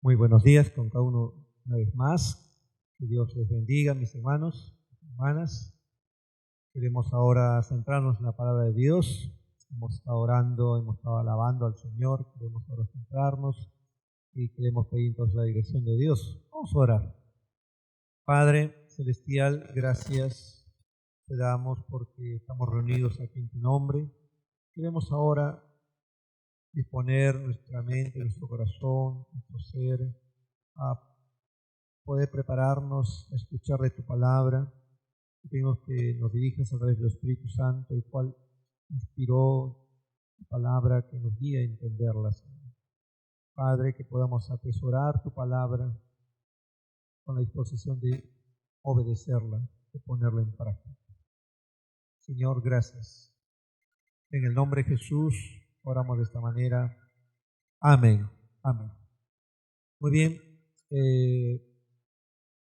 Muy buenos días con cada uno una vez más. Que Dios les bendiga, mis hermanos, hermanas. Queremos ahora centrarnos en la palabra de Dios. Hemos estado orando, hemos estado alabando al Señor. Queremos ahora centrarnos y queremos pedir entonces la dirección de Dios. Vamos a orar. Padre celestial, gracias te damos porque estamos reunidos aquí en tu nombre. Queremos ahora disponer nuestra mente, nuestro corazón, nuestro ser a poder prepararnos a escuchar de tu palabra. Pedimos que nos dirijas a través del Espíritu Santo, el cual inspiró tu palabra, que nos guíe a entenderla, Señor. Padre, que podamos atesorar tu palabra con la disposición de obedecerla, de ponerla en práctica. Señor, gracias. En el nombre de Jesús oramos de esta manera. Amén. Amén. Muy bien.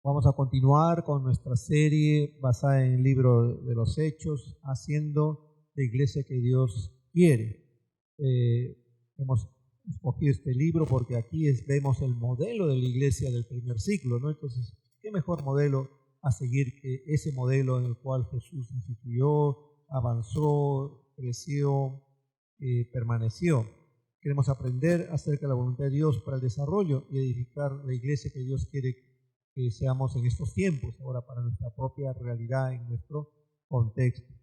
Vamos a continuar con nuestra serie basada en el libro de los Hechos, haciendo la iglesia que Dios quiere. Hemos escogido este libro porque aquí vemos el modelo de la iglesia del primer siglo, ¿no? Entonces, ¿qué mejor modelo a seguir que ese modelo en el cual Jesús instituyó, avanzó, creció, permaneció? Queremos aprender acerca de la voluntad de Dios para el desarrollo y edificar la iglesia que Dios quiere que seamos en estos tiempos, ahora para nuestra propia realidad, en nuestro contexto.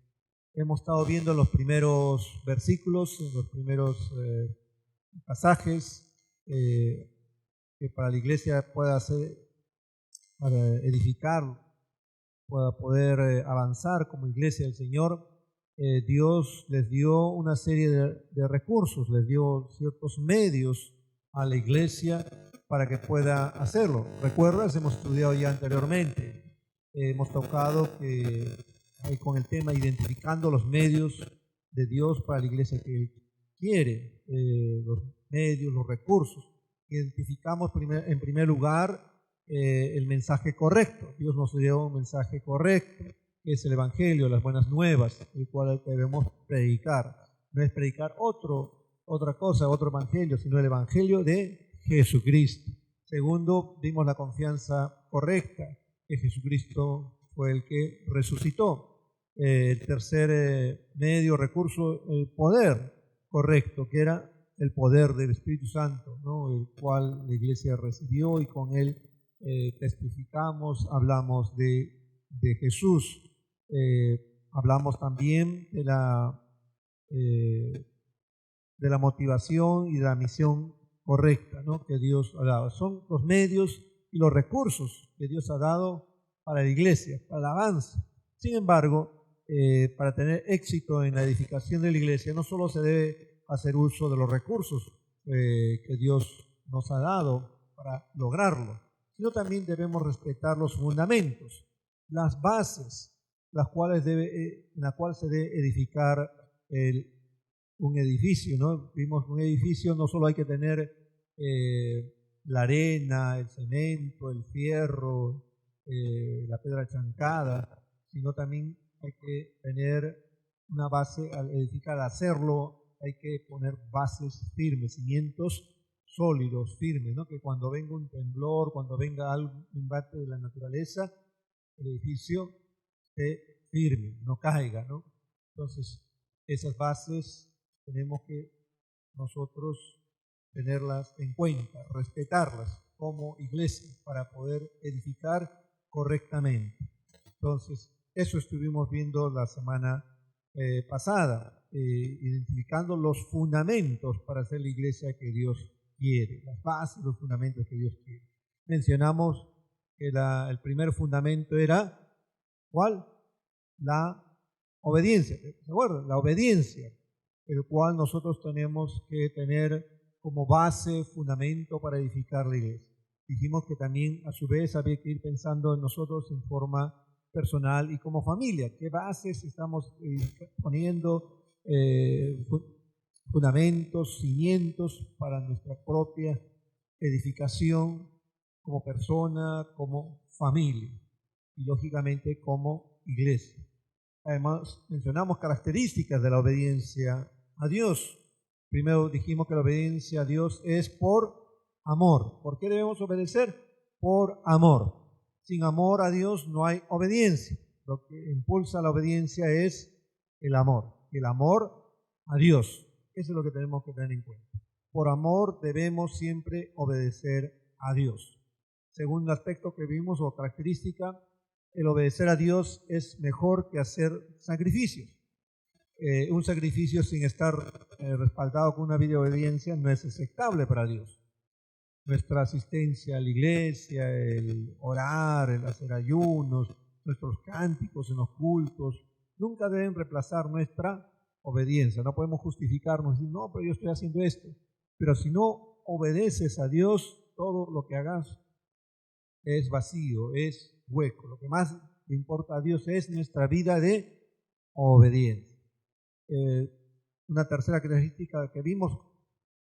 Hemos estado viendo los primeros versículos, los primeros pasajes que para la iglesia pueda ser, para edificar, pueda poder avanzar como iglesia del Señor. Dios les dio una serie de recursos, les dio ciertos medios a la iglesia para que pueda hacerlo. ¿Recuerdas? Hemos estudiado ya anteriormente. Hemos tocado que con el tema identificando los medios de Dios para la iglesia que quiere, los medios, los recursos. Identificamos en primer lugar el mensaje correcto. Dios nos dio un mensaje correcto, que es el Evangelio, las buenas nuevas, el cual debemos predicar. No es predicar otra cosa, otro Evangelio, sino el Evangelio de Jesucristo. Segundo, dimos la confianza correcta, que Jesucristo fue el que resucitó. El tercer medio, recurso, el poder correcto, que era el poder del Espíritu Santo, ¿no? El cual la iglesia recibió y con él testificamos, hablamos de Jesús. Hablamos también de la motivación y de la misión correcta, ¿no? Que Dios ha dado. Son los medios y los recursos que Dios ha dado para la iglesia, para el avance. Sin embargo, para tener éxito en la edificación de la iglesia, no solo se debe hacer uso de los recursos que Dios nos ha dado para lograrlo, sino también debemos respetar los fundamentos, las bases, en la cual se debe edificar un edificio, ¿no? Vimos un edificio, no solo hay que tener la arena, el cemento, el fierro, la piedra chancada, sino también hay que tener una base al edificar, al hacerlo, hay que poner bases firmes, cimientos sólidos, firmes, ¿no? Que cuando venga un temblor, cuando venga algún embate de la naturaleza, el edificio esté firme, no caiga, ¿no? Entonces, esas bases tenemos que nosotros tenerlas en cuenta, respetarlas como iglesia para poder edificar correctamente. Entonces, eso estuvimos viendo la semana pasada, identificando los fundamentos para hacer la iglesia que Dios quiere, las bases, los fundamentos que Dios quiere. Mencionamos que el primer fundamento era, ¿cuál? La obediencia, ¿se acuerdan? La obediencia, el cual nosotros tenemos que tener como base, fundamento para edificar la iglesia. Dijimos que también a su vez había que ir pensando en nosotros en forma personal y como familia. ¿Qué bases estamos poniendo? Fundamentos, cimientos para nuestra propia edificación como persona, como familia y lógicamente como iglesia. Además, mencionamos características de la obediencia a Dios. Primero dijimos que la obediencia a Dios es por amor. ¿Por qué debemos obedecer? Por amor. Sin amor a Dios no hay obediencia. Lo que impulsa la obediencia es el amor a Dios. Eso es lo que tenemos que tener en cuenta. Por amor debemos siempre obedecer a Dios. Segundo aspecto que vimos o característica, el obedecer a Dios es mejor que hacer sacrificios. Un sacrificio sin estar respaldado con una vida de obediencia no es aceptable para Dios. Nuestra asistencia a la iglesia, el orar, el hacer ayunos, nuestros cánticos en los cultos, nunca deben reemplazar nuestra obediencia. No podemos justificarnos y decir, no, pero yo estoy haciendo esto. Pero si no obedeces a Dios, todo lo que hagas es vacío, es hueco. Lo que más le importa a Dios es nuestra vida de obediencia. Una tercera característica que vimos,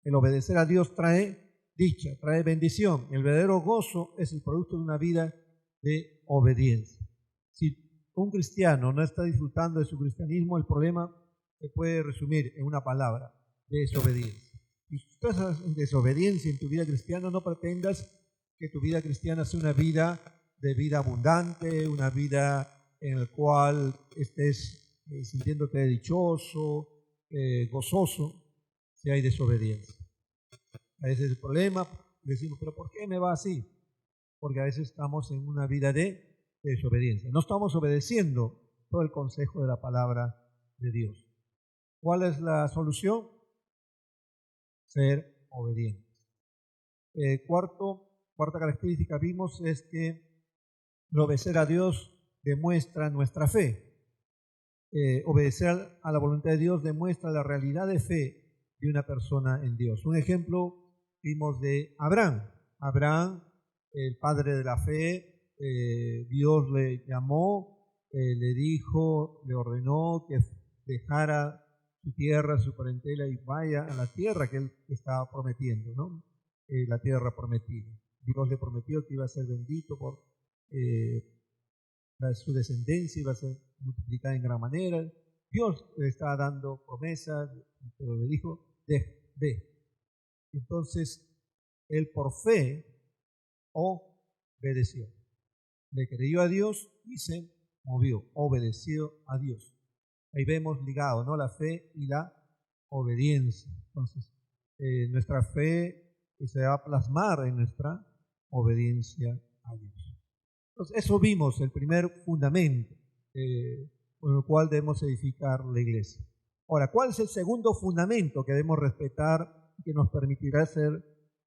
el obedecer a Dios trae dicha, trae bendición. El verdadero gozo es el producto de una vida de obediencia. Si un cristiano no está disfrutando de su cristianismo, el problema se puede resumir en una palabra: desobediencia. Si tú estás en desobediencia en tu vida cristiana, no pretendas que tu vida cristiana sea una vida de vida abundante, una vida en la cual estés sintiéndote dichoso, gozoso, si hay desobediencia. A veces el problema, decimos, pero ¿por qué me va así? Porque a veces estamos en una vida de desobediencia. No estamos obedeciendo todo el consejo de la palabra de Dios. ¿Cuál es la solución? Ser obedientes. Cuarta característica vimos es que el obedecer a Dios demuestra nuestra fe. Obedecer a la voluntad de Dios demuestra la realidad de fe de una persona en Dios. Un ejemplo vimos de Abraham. Abraham, el padre de la fe, Dios le llamó, le dijo, le ordenó que dejara su tierra, su parentela y vaya a la tierra que él estaba prometiendo, ¿no? La tierra prometida. Dios le prometió que iba a ser bendito por su descendencia, iba a ser multiplicada en gran manera. Dios le estaba dando promesas, pero le dijo, ve. Entonces, él por fe obedeció. Le creyó a Dios y se movió, obedeció a Dios. Ahí vemos ligado, ¿no?, la fe y la obediencia. Entonces, nuestra fe se va a plasmar en nuestra obediencia a Dios. Entonces, eso vimos, el primer fundamento con el cual debemos edificar la iglesia. Ahora, ¿cuál es el segundo fundamento que debemos respetar y que nos permitirá ser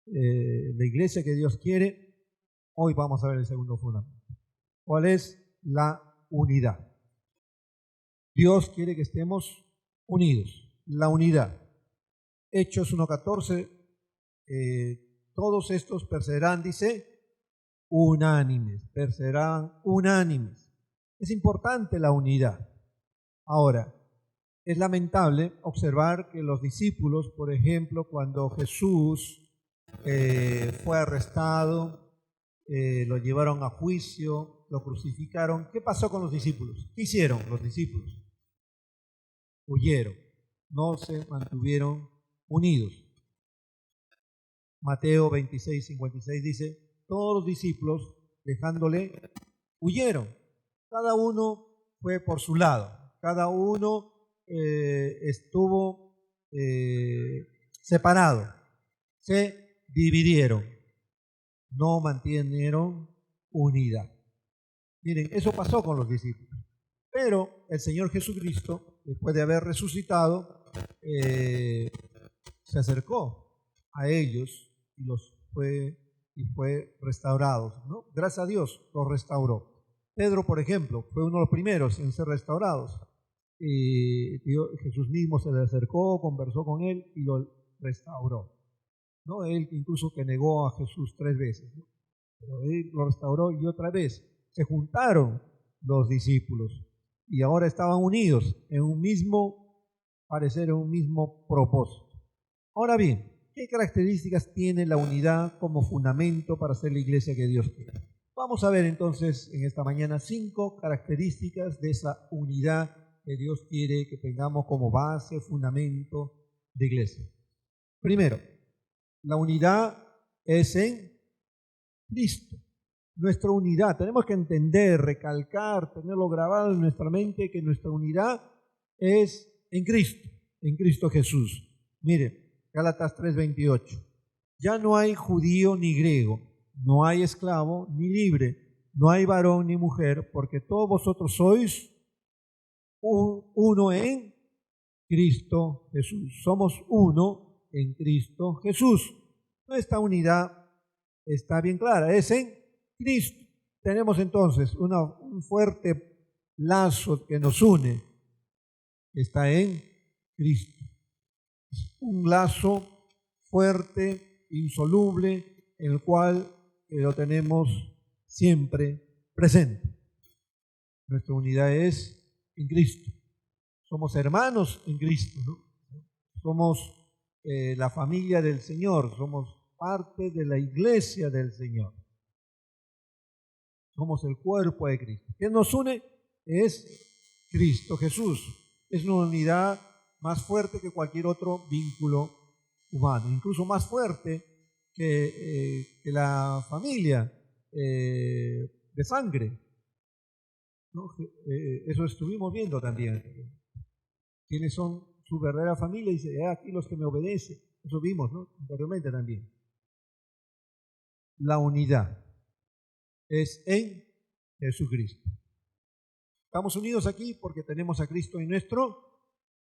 la iglesia que Dios quiere? Hoy vamos a ver el segundo fundamento. ¿Cuál es? La unidad. Dios quiere que estemos unidos. La unidad. Hechos 1:14, todos estos perseverarán, dice, unánimes, perseverarán unánimes. Es importante la unidad. Ahora, es lamentable observar que los discípulos, por ejemplo, cuando Jesús fue arrestado, lo llevaron a juicio, lo crucificaron, ¿qué pasó con los discípulos? ¿Qué hicieron los discípulos? Huyeron, no se mantuvieron unidos. Mateo 26:56 dice, todos los discípulos, dejándole, huyeron. Cada uno fue por su lado, cada uno estuvo separado, se dividieron, no mantuvieron unidad. Miren, eso pasó con los discípulos. Pero el Señor Jesucristo, después de haber resucitado, se acercó a ellos y fue restaurados, ¿no? Gracias a Dios los restauró. Pedro, por ejemplo, fue uno de los primeros en ser restaurados. Jesús mismo se le acercó, conversó con él y lo restauró, ¿no? Él incluso que negó a Jesús 3 veces, ¿no? Pero él lo restauró y otra vez se juntaron los discípulos y ahora estaban unidos en un mismo parecer, en un mismo propósito. Ahora bien, ¿qué características tiene la unidad como fundamento para ser la iglesia que Dios quiere? Vamos a ver entonces en esta mañana 5 características de esa unidad que Dios quiere que tengamos como base, fundamento de iglesia. Primero, la unidad es en Cristo. Nuestra unidad, tenemos que entender, recalcar, tenerlo grabado en nuestra mente que nuestra unidad es en Cristo Jesús. Mire, Gálatas 3:28. Ya no hay judío ni griego, no hay esclavo ni libre, no hay varón ni mujer, porque todos vosotros sois uno en Cristo Jesús. Somos uno en Cristo Jesús. Nuestra unidad está bien clara, es en Cristo. Tenemos entonces un fuerte lazo que nos une, está en Cristo. Un lazo fuerte, insoluble, el cual lo tenemos siempre presente. Nuestra unidad es en Cristo. Somos hermanos en Cristo, ¿no? Somos la familia del Señor, somos parte de la iglesia del Señor. Somos el cuerpo de Cristo. ¿Qué nos une? Es Cristo Jesús. Es una unidad más fuerte que cualquier otro vínculo humano, incluso más fuerte que la familia de sangre, ¿no? Eso estuvimos viendo también. ¿Quiénes son su verdadera familia? Dice, aquí los que me obedecen. Eso vimos, ¿no? Anteriormente también. La unidad es en Jesucristo. Estamos unidos aquí porque tenemos a Cristo en nuestro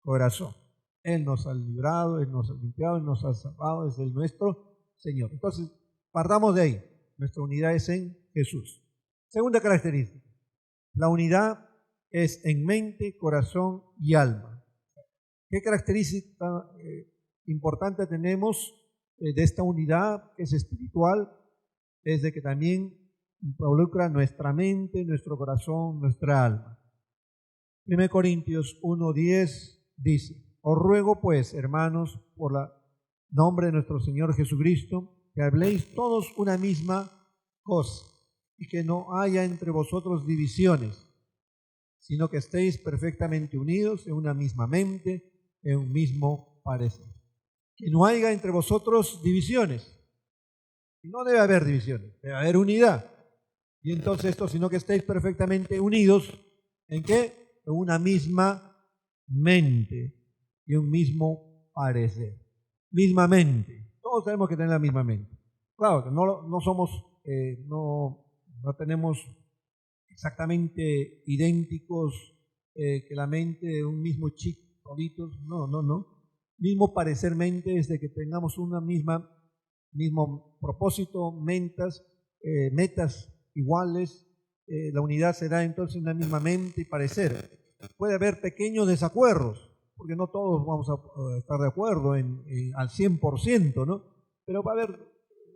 corazón. Él nos ha librado, Él nos ha limpiado, Él nos ha salvado, es el nuestro Señor. Entonces, partamos de ahí. Nuestra unidad es en Jesús. Segunda característica. La unidad es en mente, corazón y alma. ¿Qué característica importante tenemos de esta unidad que es espiritual? Es de que también involucra nuestra mente, nuestro corazón, nuestra alma. 1 Corintios 1:10 dice, os ruego pues, hermanos, por el nombre de nuestro Señor Jesucristo, que habléis todos una misma cosa y que no haya entre vosotros divisiones, sino que estéis perfectamente unidos en una misma mente, en un mismo parecer. Que no haya entre vosotros divisiones. No debe haber divisiones, debe haber unidad. Y entonces esto, sino que estéis perfectamente unidos, ¿en qué? En una misma mente y un mismo parecer. Misma mente. Todos tenemos que tener la misma mente. Claro que no somos, no tenemos exactamente idénticos, que la mente de un mismo chip, solitos, no. Mismo parecer mente es de que tengamos una mismo propósito, metas iguales. La unidad será entonces una misma mente y parecer. Puede haber pequeños desacuerdos, porque no todos vamos a estar de acuerdo al 100%, ¿no? Pero va a haber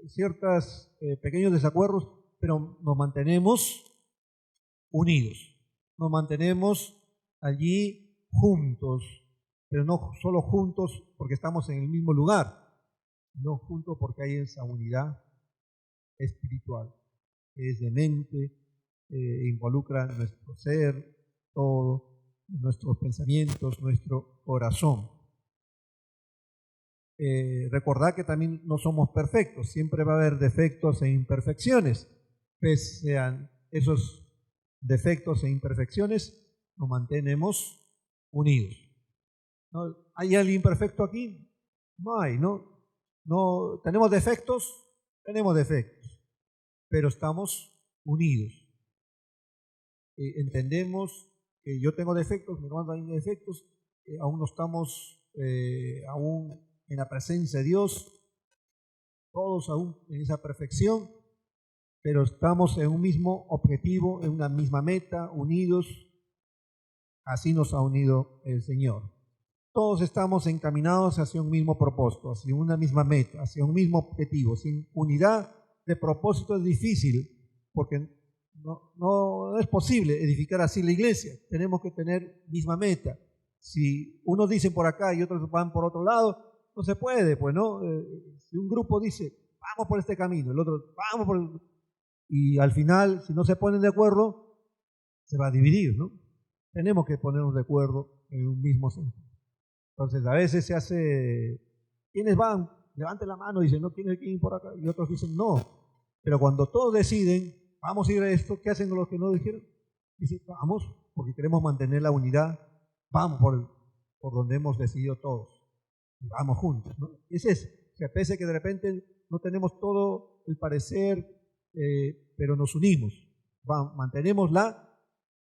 ciertos pequeños desacuerdos, pero nos mantenemos unidos, nos mantenemos allí juntos, pero no solo juntos porque estamos en el mismo lugar, no juntos porque hay esa unidad espiritual, que es de mente, involucra nuestro ser, todo, nuestros pensamientos, nuestro corazón. Recordad que también no somos perfectos, siempre va a haber defectos e imperfecciones, pese a esos defectos e imperfecciones, nos mantenemos unidos. ¿No? ¿Hay alguien perfecto aquí? No hay, ¿no? ¿Tenemos defectos? Tenemos defectos, pero estamos unidos. Entendemos que yo tengo defectos, mi hermano tiene defectos, aún no estamos aún en la presencia de Dios, todos aún en esa perfección, pero estamos en un mismo objetivo, en una misma meta, unidos. Así nos ha unido el Señor. Todos estamos encaminados hacia un mismo propósito, hacia una misma meta, hacia un mismo objetivo. Sin unidad de propósito es difícil, porque no es posible edificar así la iglesia. Tenemos que tener misma meta. Si unos dicen por acá y otros van por otro lado, no se puede, pues, ¿no? Si un grupo dice, vamos por este camino, el otro, vamos por el... Y al final, si no se ponen de acuerdo, se va a dividir, ¿no? Tenemos que ponernos de acuerdo en un mismo sentido. Entonces, a veces se hace, ¿quiénes van levanten la mano y dicen, no tiene que ir por acá, y otros dicen, no. Pero cuando todos deciden, vamos a ir a esto, ¿qué hacen los que no dijeron? Dicen, vamos, porque queremos mantener la unidad, vamos por donde hemos decidido todos, y vamos juntos, ¿no? Ese es, que pese que de repente no tenemos todo el parecer, pero nos unimos, mantenemos la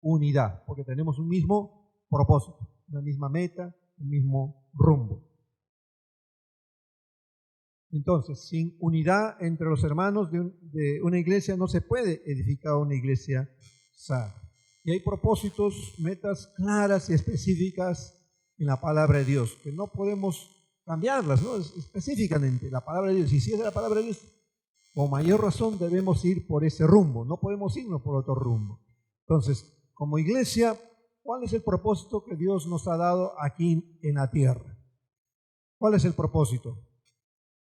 unidad, porque tenemos un mismo propósito, una misma meta, un mismo rumbo. Entonces, sin unidad entre los hermanos de una iglesia no se puede edificar una iglesia sana. Y hay propósitos, metas claras y específicas en la palabra de Dios, que no podemos cambiarlas, ¿no? Específicamente la palabra de Dios. Y si es la palabra de Dios, con mayor razón debemos ir por ese rumbo, no podemos irnos por otro rumbo. Entonces, como iglesia, ¿cuál es el propósito que Dios nos ha dado aquí en la tierra? ¿Cuál es el propósito?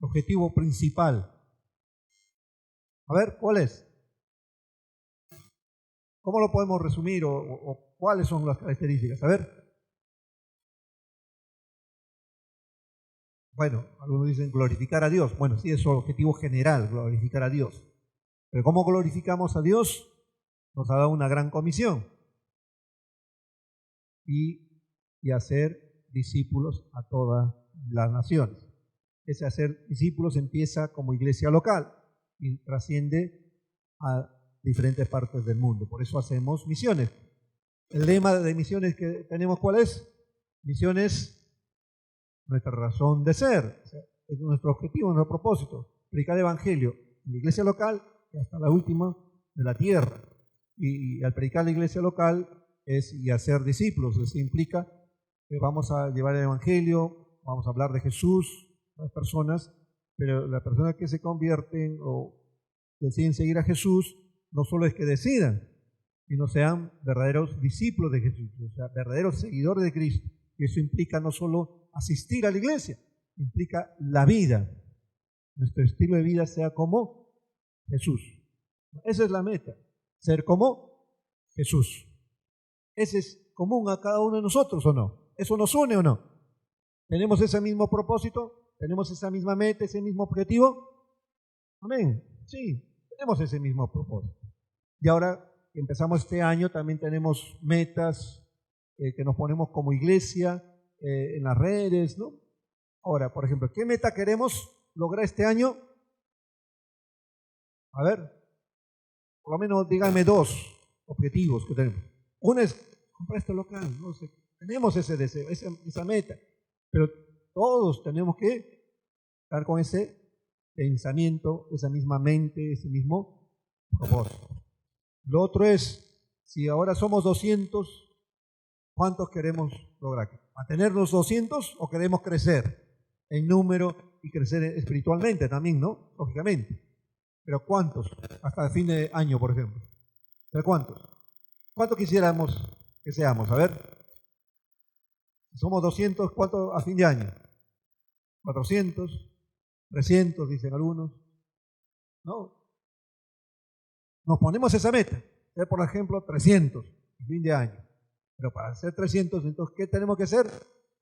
El objetivo principal. A ver, ¿cuál es? ¿Cómo lo podemos resumir o cuáles son las características? A ver. Bueno, algunos dicen glorificar a Dios. Bueno, sí, es su objetivo general, glorificar a Dios. Pero ¿cómo glorificamos a Dios? Nos ha dado una gran comisión. Y hacer discípulos a todas las naciones. Ese hacer discípulos empieza como iglesia local y trasciende a diferentes partes del mundo. Por eso hacemos misiones. El lema de misiones que tenemos, ¿cuál es? Misiones, nuestra razón de ser, es nuestro objetivo, nuestro propósito, predicar el evangelio en la iglesia local y hasta la última de la tierra. Y al predicar la iglesia local y hacer discípulos, eso implica que vamos a llevar el evangelio, vamos a hablar de Jesús a las personas, pero las personas que se convierten o deciden seguir a Jesús, no solo es que decidan, sino sean verdaderos discípulos de Jesús, o sea, verdaderos seguidores de Cristo. Y eso implica no solo asistir a la iglesia, implica la vida. Nuestro estilo de vida sea como Jesús. Esa es la meta, ser como Jesús. ¿Ese es común a cada uno de nosotros o no? ¿Eso nos une o no? ¿Tenemos ese mismo propósito? ¿Tenemos esa misma meta, ese mismo objetivo? Amén. Sí, tenemos ese mismo propósito. Y ahora que empezamos este año, también tenemos metas que nos ponemos como iglesia en las redes, ¿no? Ahora, por ejemplo, ¿qué meta queremos lograr este año? A ver, por lo menos díganme dos objetivos que tenemos. Uno es comprar este local, ¿no? Tenemos ese deseo, esa meta, pero todos tenemos que estar con ese pensamiento, esa misma mente, ese mismo propósito. Lo otro es, si ahora somos 200, ¿cuántos queremos lograr? ¿Mantenernos 200 o queremos crecer en número y crecer espiritualmente también, ¿no? Lógicamente. Pero ¿cuántos? Hasta el fin de año, por ejemplo. ¿Pero cuántos? ¿Cuántos quisiéramos que seamos? A ver. Si somos 200, ¿cuántos a fin de año? 400, 300, dicen algunos. ¿No? Nos ponemos esa meta. Por ejemplo, 300 a fin de año. Pero para hacer 300, entonces, ¿qué tenemos que hacer?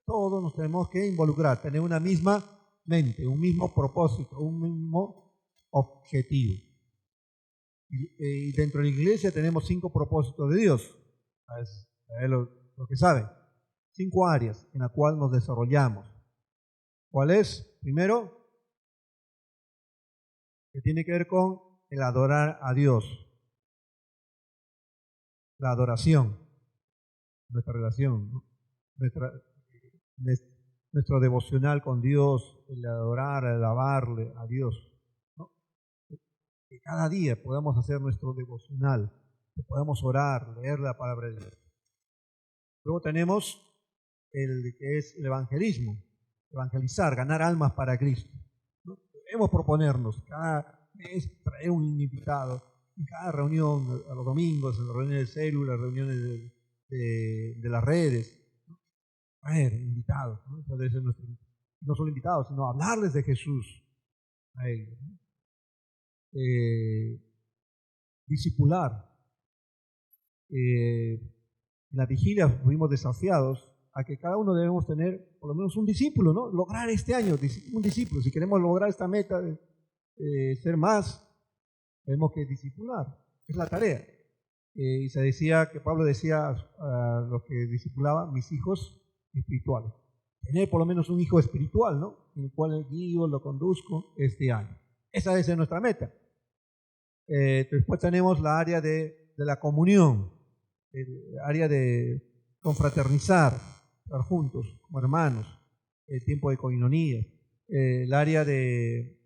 Todos nos tenemos que involucrar, tener una misma mente, un mismo propósito, un mismo objetivo. Y dentro de la iglesia tenemos 5 propósitos de Dios. Es lo que saben. 5 áreas en las cuales nos desarrollamos. ¿Cuál es? Primero, que tiene que ver con el adorar a Dios. La adoración. Nuestra relación, ¿no? Nuestro devocional con Dios, el adorar, el alabarle a Dios, ¿no? Que cada día podamos hacer nuestro devocional, que podamos orar, leer la palabra de Dios. Luego tenemos el que es el evangelismo, evangelizar, ganar almas para Cristo, ¿no? Debemos proponernos cada mes traer un invitado en cada reunión, a los domingos, en las reuniones de célula, reuniones de las redes, ¿no? Invitados, ¿no? No solo invitados, sino hablarles de Jesús a ellos, ¿no? Discipular. En la vigilia fuimos desafiados a que cada uno debemos tener por lo menos un discípulo, ¿no? Lograr este año un discípulo. Si queremos lograr esta meta de ser más, tenemos que discipular. Es la tarea. Y se decía, que Pablo decía a los que discipulaba, mis hijos espirituales. Tener por lo menos un hijo espiritual, ¿no? En el cual guío, lo conduzco este año. Esa debe ser nuestra meta. Después tenemos la área de la comunión, el área de confraternizar, estar juntos como hermanos, el tiempo de coinonía, el área el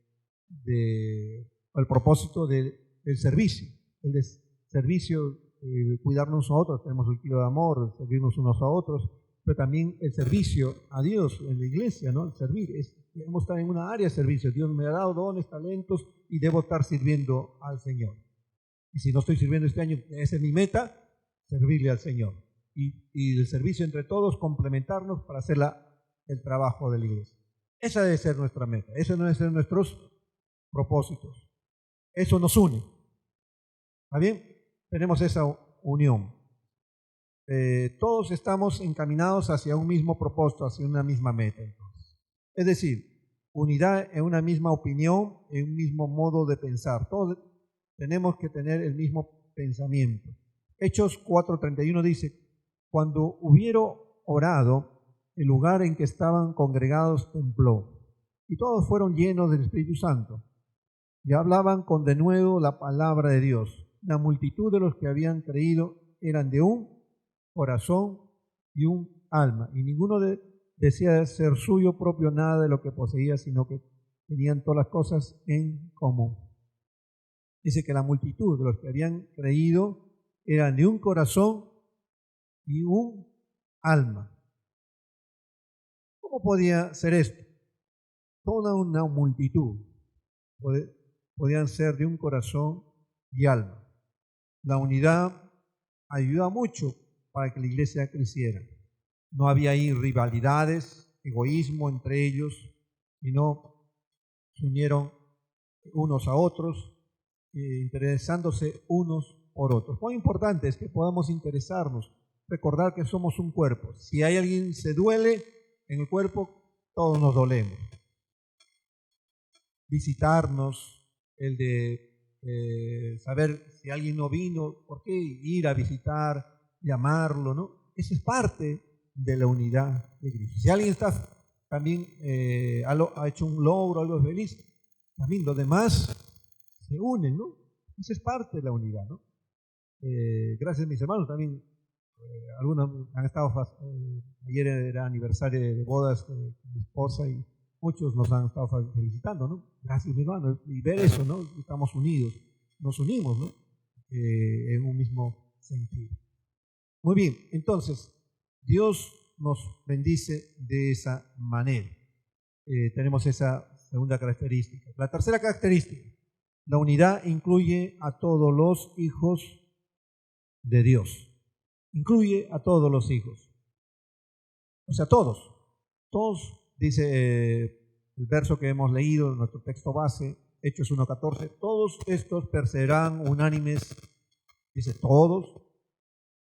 propósito del servicio, servicio, cuidarnos a otros, tenemos el kilo de amor, servirnos unos a otros, pero también el servicio a Dios en la iglesia, ¿no? El servir, debemos estar en una área de servicio. Dios me ha dado dones, talentos y debo estar sirviendo al Señor. Y si no estoy sirviendo este año, esa es mi meta, servirle al Señor. Y el servicio entre todos, complementarnos para hacer el trabajo de la iglesia. Esa debe ser nuestra meta, esos deben ser nuestros propósitos. Eso nos une. ¿Está bien? Tenemos esa unión. Todos estamos encaminados hacia un mismo propósito, hacia una misma meta. Entonces. Es decir, unidad en una misma opinión, en un mismo modo de pensar. Todos tenemos que tener el mismo pensamiento. Hechos 4:31 dice, cuando hubieron orado, el lugar en que estaban congregados tembló, y todos fueron llenos del Espíritu Santo, y hablaban con denuedo la palabra de Dios. La multitud de los que habían creído eran de un corazón y un alma, y ninguno decía ser suyo propio nada de lo que poseía, sino que tenían todas las cosas en común. Dice que la multitud de los que habían creído eran de un corazón y un alma. ¿Cómo podía ser esto? Toda una multitud podían ser de un corazón y alma. La unidad ayuda mucho para que la iglesia creciera. No había ahí rivalidades, egoísmo entre ellos, sino se unieron unos a otros, interesándose unos por otros. Muy importante es que podamos interesarnos, recordar que somos un cuerpo. Si hay alguien que se duele en el cuerpo, todos nos dolemos. Visitarnos, el de saber si alguien no vino, por qué ir a visitar, llamarlo, ¿no? Eso es parte de la unidad de Cristo. Si alguien está también ha hecho un logro, algo feliz, también los demás se unen, ¿no? Eso es parte de la unidad, ¿no? Gracias mis hermanos, también algunos han estado, ayer era aniversario de bodas de mi esposa y muchos nos han estado felicitando, ¿no? Gracias mi hermano, y ver eso, ¿no? Estamos unidos, nos unimos, ¿no? En un mismo sentido. Muy bien, entonces, Dios nos bendice de esa manera. Tenemos esa segunda característica. La tercera característica, la unidad incluye a todos los hijos de Dios. Incluye a todos los hijos. O sea, todos. Todos, dice el verso que hemos leído en nuestro texto base, Hechos 1:14, todos estos perseverarán unánimes, dice todos,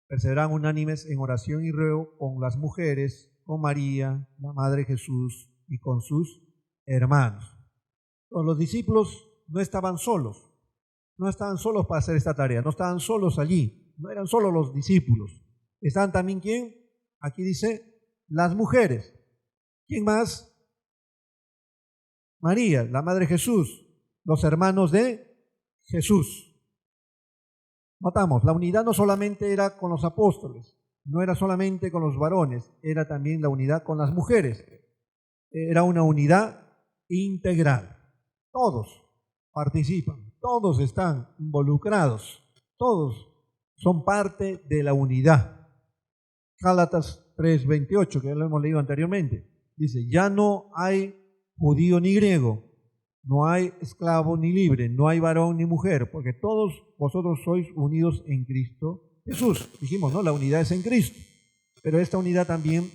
perseverarán unánimes en oración y ruego con las mujeres, con María, la Madre de Jesús, y con sus hermanos. Los discípulos no estaban solos para hacer esta tarea, no estaban solos allí, no eran solo los discípulos. ¿Estaban también quién? Aquí dice, las mujeres. ¿Quién más? María, la Madre de Jesús, los hermanos de Jesús. Notamos, la unidad no solamente era con los apóstoles, no era solamente con los varones, era también la unidad con las mujeres. Era una unidad integral. Todos participan, todos están involucrados, todos son parte de la unidad. Gálatas 3:28, que ya lo hemos leído anteriormente, dice, ya no hay judío ni griego, no hay esclavo ni libre, no hay varón ni mujer, porque todos vosotros sois unidos en Cristo Jesús. Dijimos, ¿no? La unidad es en Cristo, pero esta unidad también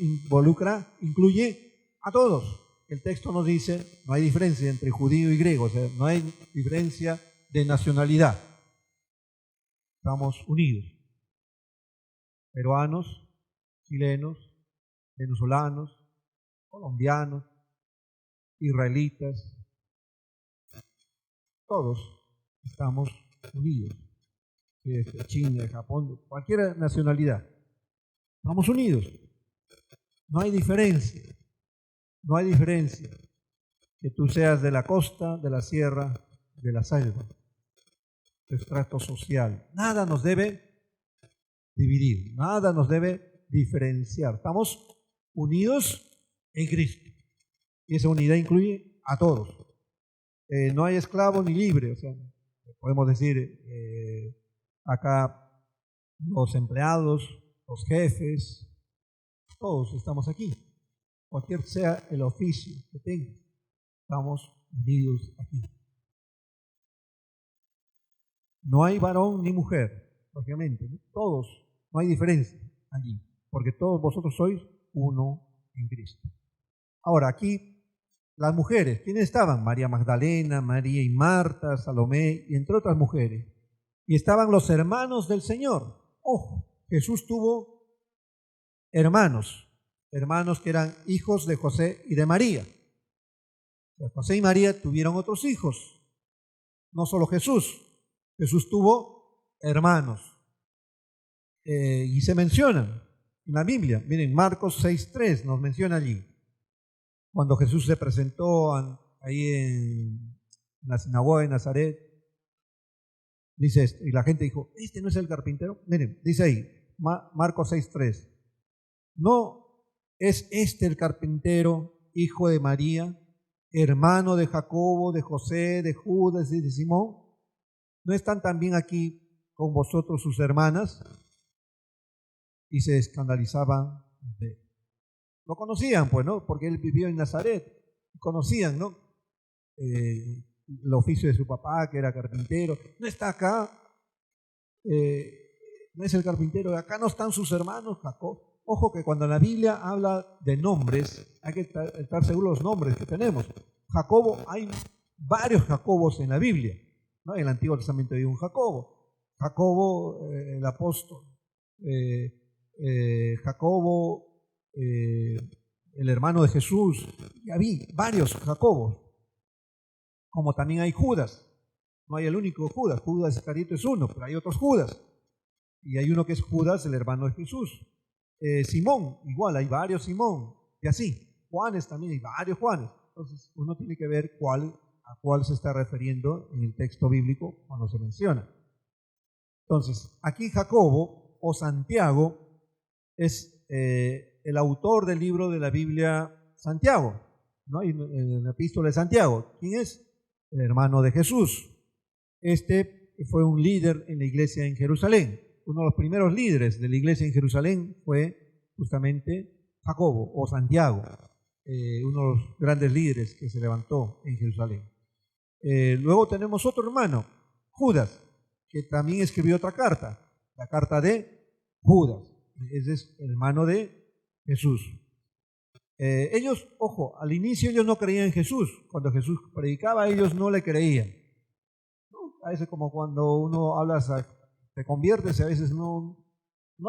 incluye a todos. El texto nos dice, no hay diferencia entre judío y griego, o sea, no hay diferencia de nacionalidad. Estamos unidos. Peruanos, chilenos, venezolanos, colombianos, israelitas, todos estamos unidos. De China, de Japón, de cualquier nacionalidad. Estamos unidos. No hay diferencia. No hay diferencia. Que tú seas de la costa, de la sierra, de la selva, de estrato social. Nada nos debe dividir, nada nos debe diferenciar. Estamos unidos en Cristo. Y esa unidad incluye a todos. No hay esclavo ni libre. O sea, podemos decir acá los empleados, los jefes, todos estamos aquí. Cualquier sea el oficio que tenga, estamos unidos aquí. No hay varón ni mujer, obviamente, ¿no? Todos, no hay diferencia allí, porque todos vosotros sois uno en Cristo. Ahora, aquí las mujeres, ¿quiénes estaban? María Magdalena, María y Marta, Salomé, y entre otras mujeres. Y estaban los hermanos del Señor. Ojo, Jesús tuvo hermanos que eran hijos de José y de María. José y María tuvieron otros hijos, no solo Jesús. Jesús tuvo hermanos. Y se mencionan en la Biblia. Miren, Marcos 6:3 nos menciona allí. Cuando Jesús se presentó ahí en la sinagoga de Nazaret, dice esto, y la gente dijo, ¿este no es el carpintero? Miren, dice ahí, Marcos 6:3. ¿No es este el carpintero, hijo de María, hermano de Jacobo, de José, de Judas y de Simón? ¿No están también aquí con vosotros sus hermanas? Y se escandalizaban de él. Lo conocían, pues, ¿no? Porque él vivió en Nazaret. Conocían, ¿no? El oficio de su papá, que era carpintero. No está acá. No es el carpintero. Acá no están sus hermanos, Jacob. Ojo que cuando la Biblia habla de nombres, hay que estar seguros de los nombres que tenemos. Jacobo, hay varios Jacobos en la Biblia, ¿no? En el Antiguo Testamento hay un Jacobo. Jacobo, el apóstol. Jacobo, el hermano de Jesús. Ya vi varios Jacobos. Como también hay Judas. No hay el único Judas. Judas Iscariote es uno, pero hay otros Judas. Y hay uno que es Judas, el hermano de Jesús. Simón, igual, hay varios Simón. Y así. Juanes también, hay varios Juanes. Entonces, uno tiene que ver a cuál se está refiriendo en el texto bíblico cuando se menciona. Entonces, aquí Jacobo o Santiago es el autor del libro de la Biblia, Santiago, ¿no? En la epístola de Santiago. ¿Quién es? El hermano de Jesús. Este fue un líder en la iglesia en Jerusalén. Uno de los primeros líderes de la iglesia en Jerusalén fue justamente Jacobo o Santiago, uno de los grandes líderes que se levantó en Jerusalén. Luego tenemos otro hermano, Judas, que también escribió otra carta, la carta de Judas. Ese es el hermano de Jesús. Ellos, ojo, al inicio ellos no creían en Jesús. Cuando Jesús predicaba, ellos no le creían. ¿No? A veces como cuando uno habla, te conviertes y a veces no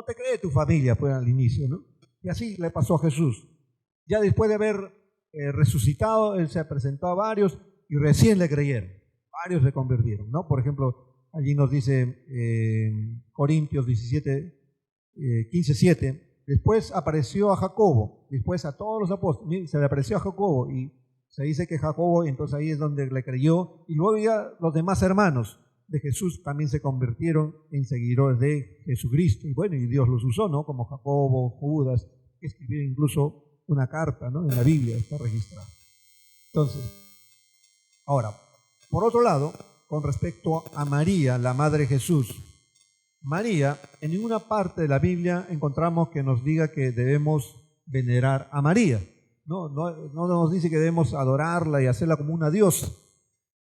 te cree tu familia, pues al inicio, ¿no? Y así le pasó a Jesús. Ya después de haber resucitado, él se presentó a varios y recién le creyeron. Varios se convirtieron, ¿no? Por ejemplo, allí nos dice Corintios 15:7. Después apareció a Jacobo, después a todos los apóstoles, se le apareció a Jacobo y se dice que Jacobo, entonces ahí es donde le creyó, y luego ya los demás hermanos de Jesús también se convirtieron en seguidores de Jesucristo, y bueno, y Dios los usó, ¿no? Como Jacobo, Judas, que escribieron incluso una carta, ¿no? En la Biblia está registrada. Entonces, ahora, por otro lado, con respecto a María, la madre de Jesús, María, en ninguna parte de la Biblia encontramos que nos diga que debemos venerar a María. No nos dice que debemos adorarla y hacerla como una diosa.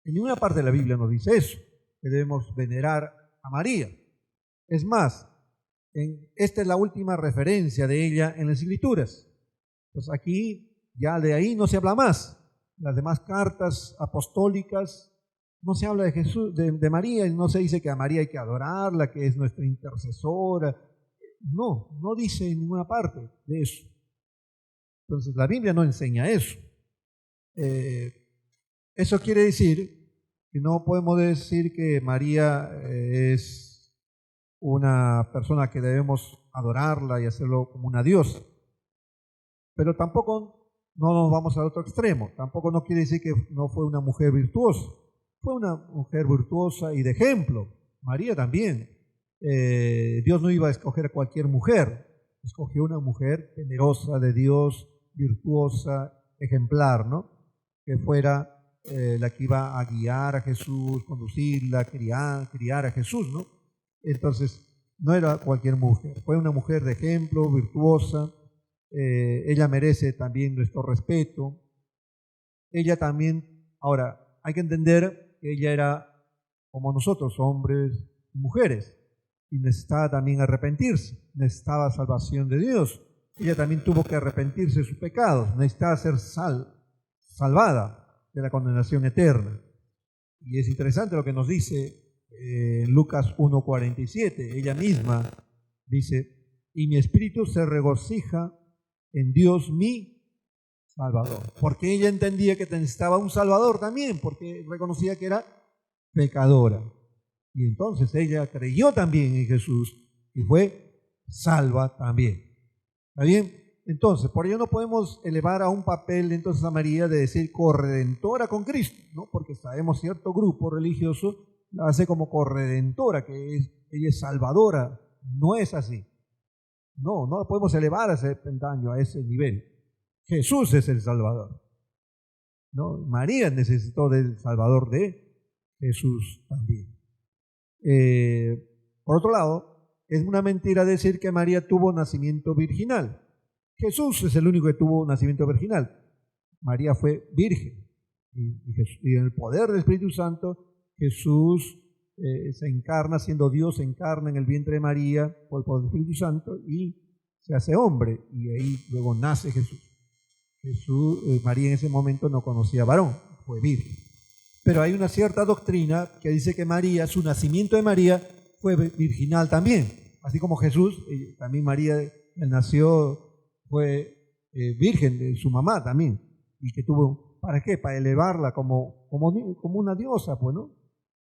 En ninguna parte de la Biblia nos dice eso, que debemos venerar a María. Es más, esta es la última referencia de ella en las Escrituras. Pues aquí, ya de ahí no se habla más. Las demás cartas apostólicas no se habla de Jesús, de María, y no se dice que a María hay que adorarla, que es nuestra intercesora. No dice en ninguna parte de eso. Entonces la Biblia no enseña eso. Eso quiere decir que no podemos decir que María es una persona que debemos adorarla y hacerlo como una diosa. Pero tampoco no nos vamos al otro extremo. Tampoco no quiere decir que no fue una mujer virtuosa. Fue una mujer virtuosa y de ejemplo. María también. Dios no iba a escoger a cualquier mujer. Escogió una mujer generosa de Dios, virtuosa, ejemplar, ¿no? Que fuera la que iba a guiar a Jesús, conducirla, criar a Jesús, ¿no? Entonces, no era cualquier mujer. Fue una mujer de ejemplo, virtuosa. Ella merece también nuestro respeto. Ella también, ahora, hay que entender que ella era como nosotros, hombres y mujeres, y necesitaba también arrepentirse, necesitaba salvación de Dios. Ella también tuvo que arrepentirse de sus pecados, necesitaba ser salvada de la condenación eterna. Y es interesante lo que nos dice Lucas 1:47, ella misma dice, y mi espíritu se regocija en Dios mi Salvador, porque ella entendía que necesitaba un Salvador también, porque reconocía que era pecadora. Y entonces ella creyó también en Jesús y fue salva también. ¿Está bien? Entonces, por ello no podemos elevar a un papel entonces a María de decir corredentora con Cristo, ¿no? Porque sabemos cierto grupo religioso la hace como corredentora, que ella es salvadora. No es así. No la podemos elevar a ese peldaño, a ese nivel. Jesús es el Salvador, ¿no? María necesitó del Salvador de Jesús también. Por otro lado, es una mentira decir que María tuvo nacimiento virginal. Jesús es el único que tuvo nacimiento virginal. María fue virgen. Y en el poder del Espíritu Santo, Jesús se encarna, siendo Dios, se encarna en el vientre de María por el poder del Espíritu Santo y se hace hombre. Y ahí luego nace Jesús. María en ese momento no conocía varón, fue virgen. Pero hay una cierta doctrina que dice que María, su nacimiento de María fue virginal también. Así como Jesús, también María, él nació, fue virgen de su mamá también. Y que tuvo, ¿para qué? Para elevarla como una diosa, pues, ¿no?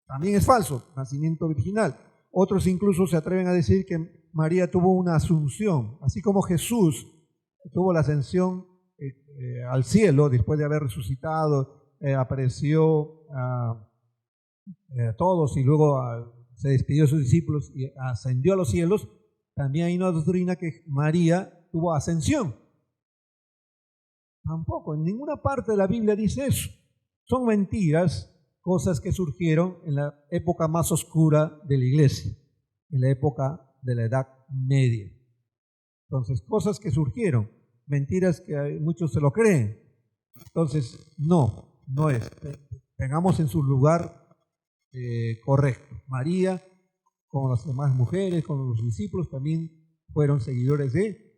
También es falso, nacimiento virginal. Otros incluso se atreven a decir que María tuvo una asunción, así como Jesús tuvo la ascensión al cielo después de haber resucitado, apareció a todos y luego se despidió de sus discípulos y ascendió a los cielos. También hay una doctrina que María tuvo ascensión. Tampoco, en ninguna parte de la Biblia dice eso. Son mentiras, cosas que surgieron en la época más oscura de la iglesia, en la época de la Edad Media. Entonces, cosas que surgieron, mentiras que muchos se lo creen. Entonces, no es. Tengamos en su lugar correcto. María, como las demás mujeres, con los discípulos, también fueron seguidores de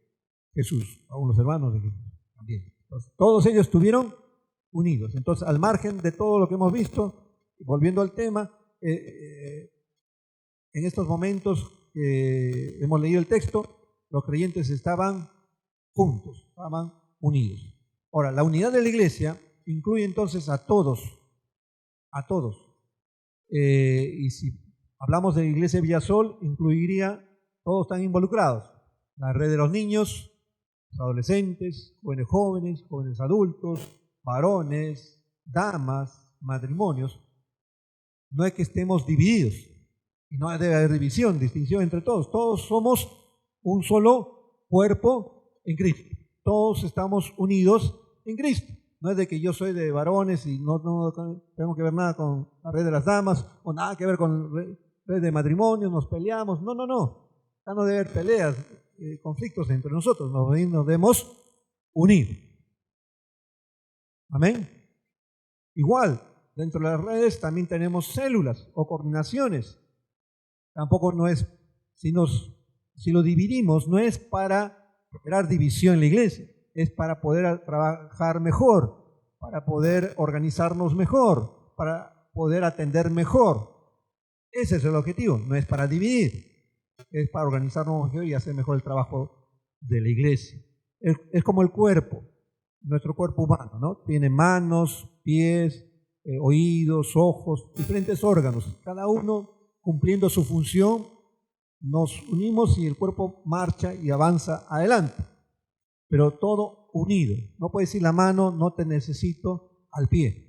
Jesús, algunos hermanos de Jesús también. Entonces, todos ellos estuvieron unidos. Entonces, al margen de todo lo que hemos visto, volviendo al tema, en estos momentos que hemos leído el texto, los creyentes estaban juntos, estaban unidos. Ahora, la unidad de la iglesia incluye entonces a todos, y si hablamos de la iglesia de Villasol, incluiría, todos están involucrados, la red de los niños, los adolescentes, jóvenes adultos, varones, damas, matrimonios. No es que estemos divididos, y no debe haber distinción entre todos. Todos somos un solo cuerpo en Cristo. Todos estamos unidos en Cristo. No es de que yo soy de varones y no tengo que ver nada con la red de las damas o nada que ver con red de matrimonios, nos peleamos. No. Ya no debe haber peleas, conflictos entre nosotros. Nos debemos unir. Amén. Igual, dentro de las redes también tenemos células o coordinaciones. Tampoco no es, si lo dividimos, no es para crear división en la iglesia, es para poder trabajar mejor, para poder organizarnos mejor, para poder atender mejor. Ese es el objetivo, no es para dividir, es para organizarnos mejor y hacer mejor el trabajo de la iglesia. Es como el cuerpo. nuestro cuerpo humano, ¿no? Tiene manos, pies, oídos, ojos, diferentes órganos, cada uno cumpliendo su función. Nos unimos y el cuerpo marcha y avanza adelante, pero todo unido. No puede decir la mano, no te necesito al pie.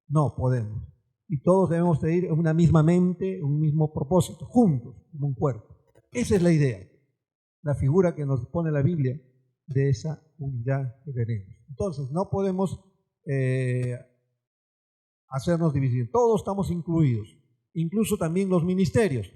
No podemos. Y todos debemos de ir en una misma mente, un mismo propósito, juntos, como un cuerpo. Esa es la idea, la figura que nos pone la Biblia de esa unidad que tenemos. Entonces, no podemos hacernos dividir. Todos estamos incluidos, incluso también los ministerios.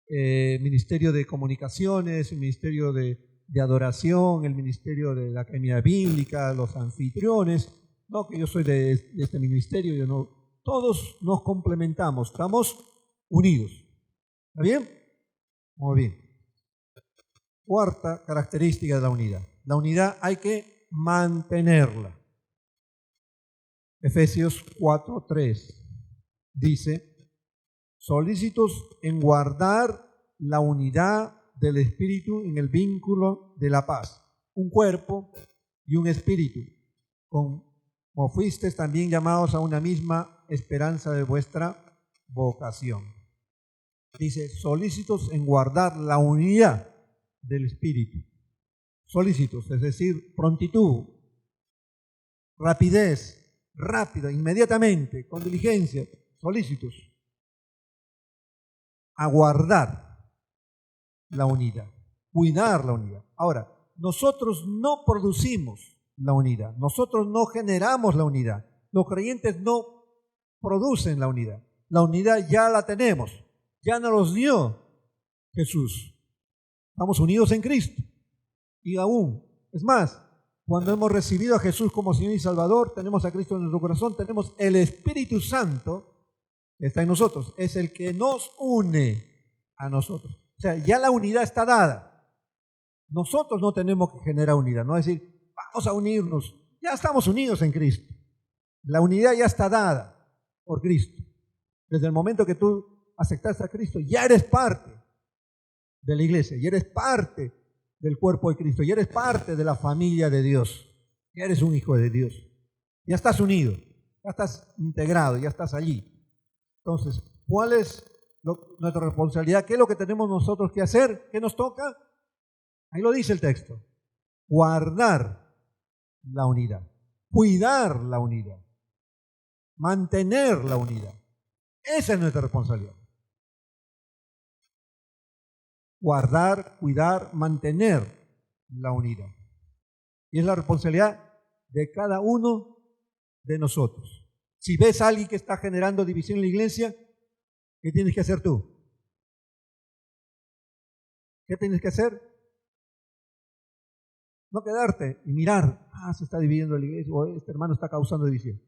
Ministerio de Comunicaciones, el Ministerio de Adoración, el Ministerio de la Academia Bíblica, los anfitriones. No que yo soy de este ministerio, yo no. Todos nos complementamos, estamos unidos. ¿Está bien? Muy bien. Cuarta característica de la unidad. La unidad hay que mantenerla. Efesios 4:3 dice: solícitos en guardar la unidad del Espíritu en el vínculo de la paz. Un cuerpo y un espíritu, como fuisteis también llamados a una misma esperanza de vuestra vocación. Dice, solícitos en guardar la unidad del Espíritu. Solícitos, es decir, prontitud, rapidez, rápido, inmediatamente, con diligencia, solícitos a guardar la unidad, cuidar la unidad. Ahora, nosotros no producimos la unidad, nosotros no generamos la unidad, los creyentes no producen la unidad ya la tenemos, ya nos los dio Jesús. Estamos unidos en Cristo. Y aún, es más, cuando hemos recibido a Jesús como Señor y Salvador, tenemos a Cristo en nuestro corazón, tenemos el Espíritu Santo que está en nosotros, es el que nos une a nosotros. O sea, ya la unidad está dada. Nosotros no tenemos que generar unidad, no es decir, vamos a unirnos. Ya estamos unidos en Cristo. La unidad ya está dada por Cristo. Desde el momento que tú aceptaste a Cristo, ya eres parte de la iglesia, ya eres parte del cuerpo de Cristo, ya eres parte de la familia de Dios, ya eres un hijo de Dios, ya estás unido, ya estás integrado, ya estás allí. Entonces, ¿cuál es nuestra responsabilidad? ¿Qué es lo que tenemos nosotros que hacer? ¿Qué nos toca? Ahí lo dice el texto, guardar la unidad, cuidar la unidad, mantener la unidad. Esa es nuestra responsabilidad. Guardar, cuidar, mantener la unidad. Y es la responsabilidad de cada uno de nosotros. Si ves a alguien que está generando división en la iglesia, ¿qué tienes que hacer tú? ¿Qué tienes que hacer? No quedarte y mirar, se está dividiendo la iglesia, o este hermano está causando división.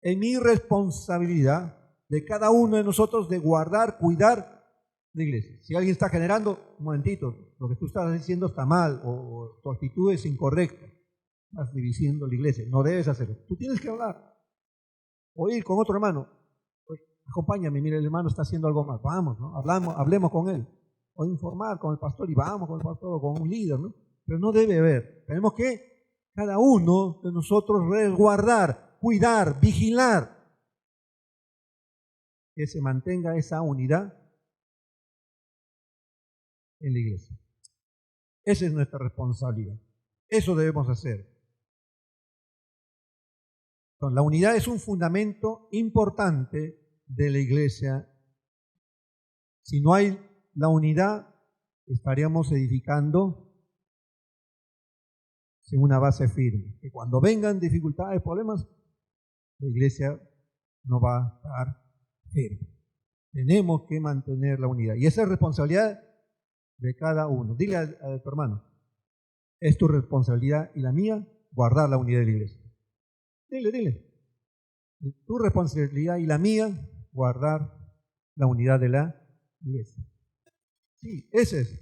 Es mi responsabilidad de cada uno de nosotros de guardar, cuidar la iglesia. Si alguien está generando, un momentito, lo que tú estás diciendo está mal o tu actitud es incorrecta, estás dividiendo la iglesia, no debes hacerlo. Tú tienes que hablar o ir con otro hermano. Acompáñame, mira, el hermano está haciendo algo mal, vamos, ¿no? Hablemos con él, o informar con el pastor y vamos con el pastor o con un líder, ¿no? Pero no debe haber. Tenemos que cada uno de nosotros resguardar, cuidar, vigilar que se mantenga esa unidad en la iglesia. Esa es nuestra responsabilidad. Eso debemos hacer. Entonces, la unidad es un fundamento importante de la iglesia. Si no hay la unidad, estaríamos edificando sin una base firme. Que cuando vengan dificultades, problemas, la iglesia no va a estar firme. Tenemos que mantener la unidad. Y esa es responsabilidad de cada uno. Dile a tu hermano, es tu responsabilidad y la mía guardar la unidad de la iglesia. Dile. Tu responsabilidad y la mía guardar la unidad de la iglesia. Sí, ese es.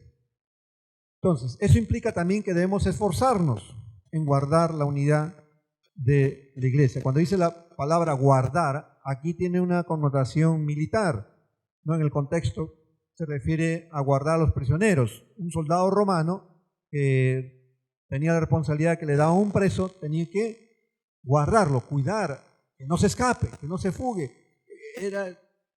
Entonces, eso implica también que debemos esforzarnos en guardar la unidad de la iglesia. Cuando dice la palabra guardar, aquí tiene una connotación militar, ¿no? En el contexto se refiere a guardar a los prisioneros. Un soldado romano que tenía la responsabilidad que le daba un preso, tenía que guardarlo, cuidar, que no se escape, que no se fugue.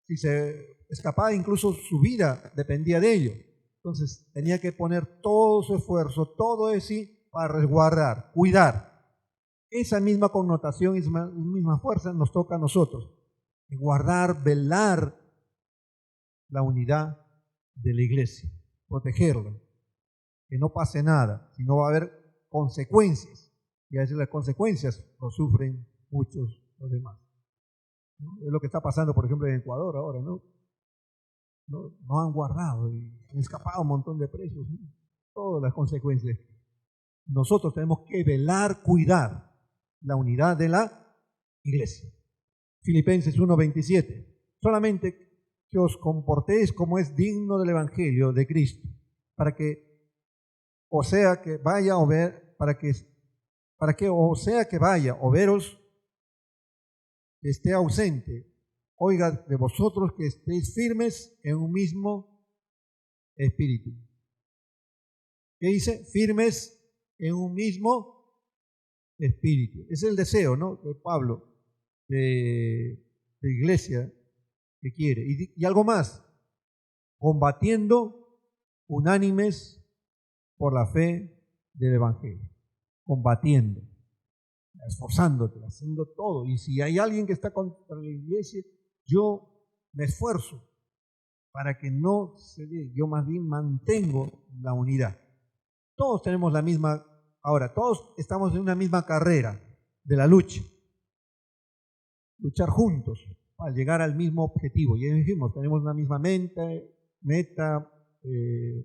Si se escapaba, incluso su vida dependía de ello. Entonces tenía que poner todo su esfuerzo, todo de sí para resguardar, cuidar. Esa misma connotación, esa misma fuerza nos toca a nosotros. Guardar, velar la unidad de la iglesia, protegerla, que no pase nada, sino va a haber consecuencias. Y a veces las consecuencias lo sufren muchos los demás. ¿No? Es lo que está pasando, por ejemplo, en Ecuador ahora, ¿no? No han guardado y han escapado un montón de presos, ¿no? Todas las consecuencias. Nosotros tenemos que velar, cuidar la unidad de la iglesia. Filipenses 1:27. Solamente que os comportéis como es digno del Evangelio de Cristo, para que o sea que vaya o ver, para que o sea que vaya o veros que esté ausente, oiga de vosotros que estéis firmes en un mismo espíritu. ¿Qué dice? Firmes en un mismo espíritu. Es el deseo, ¿no?, de Pablo, de iglesia que quiere. Y algo más, combatiendo unánimes por la fe del Evangelio. Combatiendo, esforzándote, haciendo todo. Y si hay alguien que está contra la iglesia, yo me esfuerzo para que no se dé. Yo más bien mantengo la unidad. Todos tenemos la misma, ahora, todos estamos en una misma carrera de la lucha. Luchar juntos para llegar al mismo objetivo. Ya dijimos, tenemos una misma meta,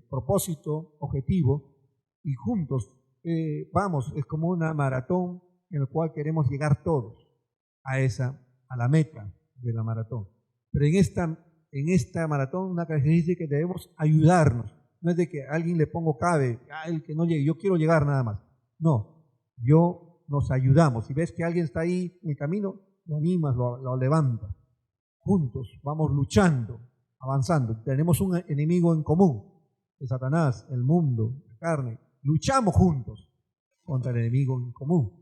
propósito, objetivo, y juntos vamos, es como una maratón en la cual queremos llegar todos a la meta de la maratón. Pero en esta maratón una característica es que debemos ayudarnos. No es de que a alguien le pongo cabe, el que no llegue, yo quiero llegar nada más. No, nos ayudamos. Si ves que alguien está ahí en el camino, lo animas, lo levantas. Juntos vamos luchando, avanzando. Tenemos un enemigo en común, el Satanás, el mundo, la carne. Luchamos juntos contra el enemigo en común.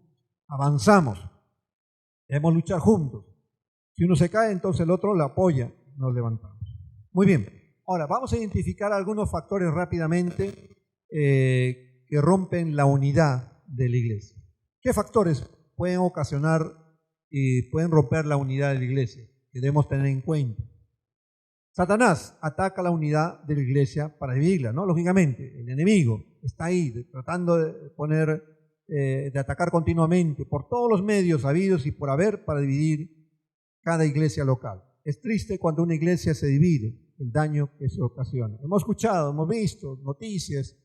Avanzamos. Debemos luchar juntos. Si uno se cae, entonces el otro lo apoya, nos levantamos. Muy bien. Ahora, vamos a identificar algunos factores rápidamente que rompen la unidad de la iglesia. ¿Qué factores pueden ocasionar y pueden romper la unidad de la iglesia que debemos tener en cuenta? Satanás ataca la unidad de la iglesia para dividirla, ¿no? Lógicamente, el enemigo está ahí tratando de atacar continuamente por todos los medios habidos y por haber para dividir cada iglesia local. Es triste cuando una iglesia se divide, el daño que se ocasiona. Hemos escuchado, hemos visto noticias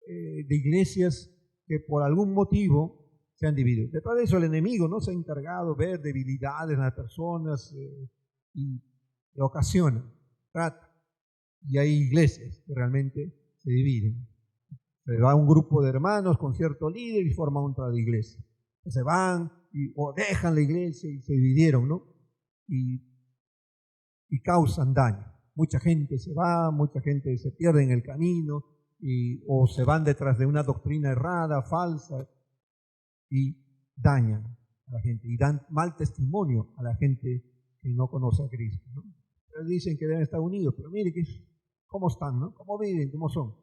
de iglesias que por algún motivo se han dividido. Detrás de eso el enemigo no se ha encargado de ver debilidades en las personas y ocasiona, trata. Y hay iglesias que realmente se dividen. Se va un grupo de hermanos con cierto líder y forman otra iglesia. Se van o dejan la iglesia y se dividieron, ¿no? Y causan daño. Mucha gente se va, mucha gente se pierde en el camino o se van detrás de una doctrina errada, falsa, y dañan a la gente y dan mal testimonio a la gente que no conoce a Cristo, ¿no? Ellos dicen que deben estar unidos, pero mire cómo están, ¿no? Cómo viven, cómo son.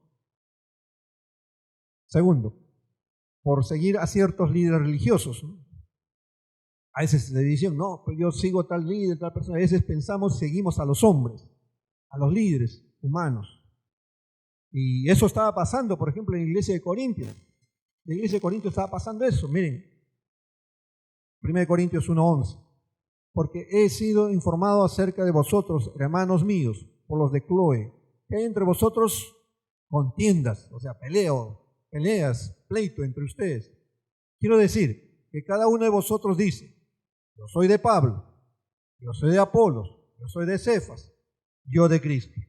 Segundo, por seguir a ciertos líderes religiosos, ¿no? A veces se dicen, no, pues yo sigo tal líder, tal persona. A veces seguimos a los hombres, a los líderes humanos. Y eso estaba pasando, por ejemplo, en la iglesia de Corintios. En la iglesia de Corintios estaba pasando eso. Miren, 1 Corintios 1:11. Porque he sido informado acerca de vosotros, hermanos míos, por los de Cloé, que hay entre vosotros contiendas, o sea, peleas, pleito entre ustedes. Quiero decir que cada uno de vosotros dice, yo soy de Pablo, yo soy de Apolos, yo soy de Cefas, yo de Cristo.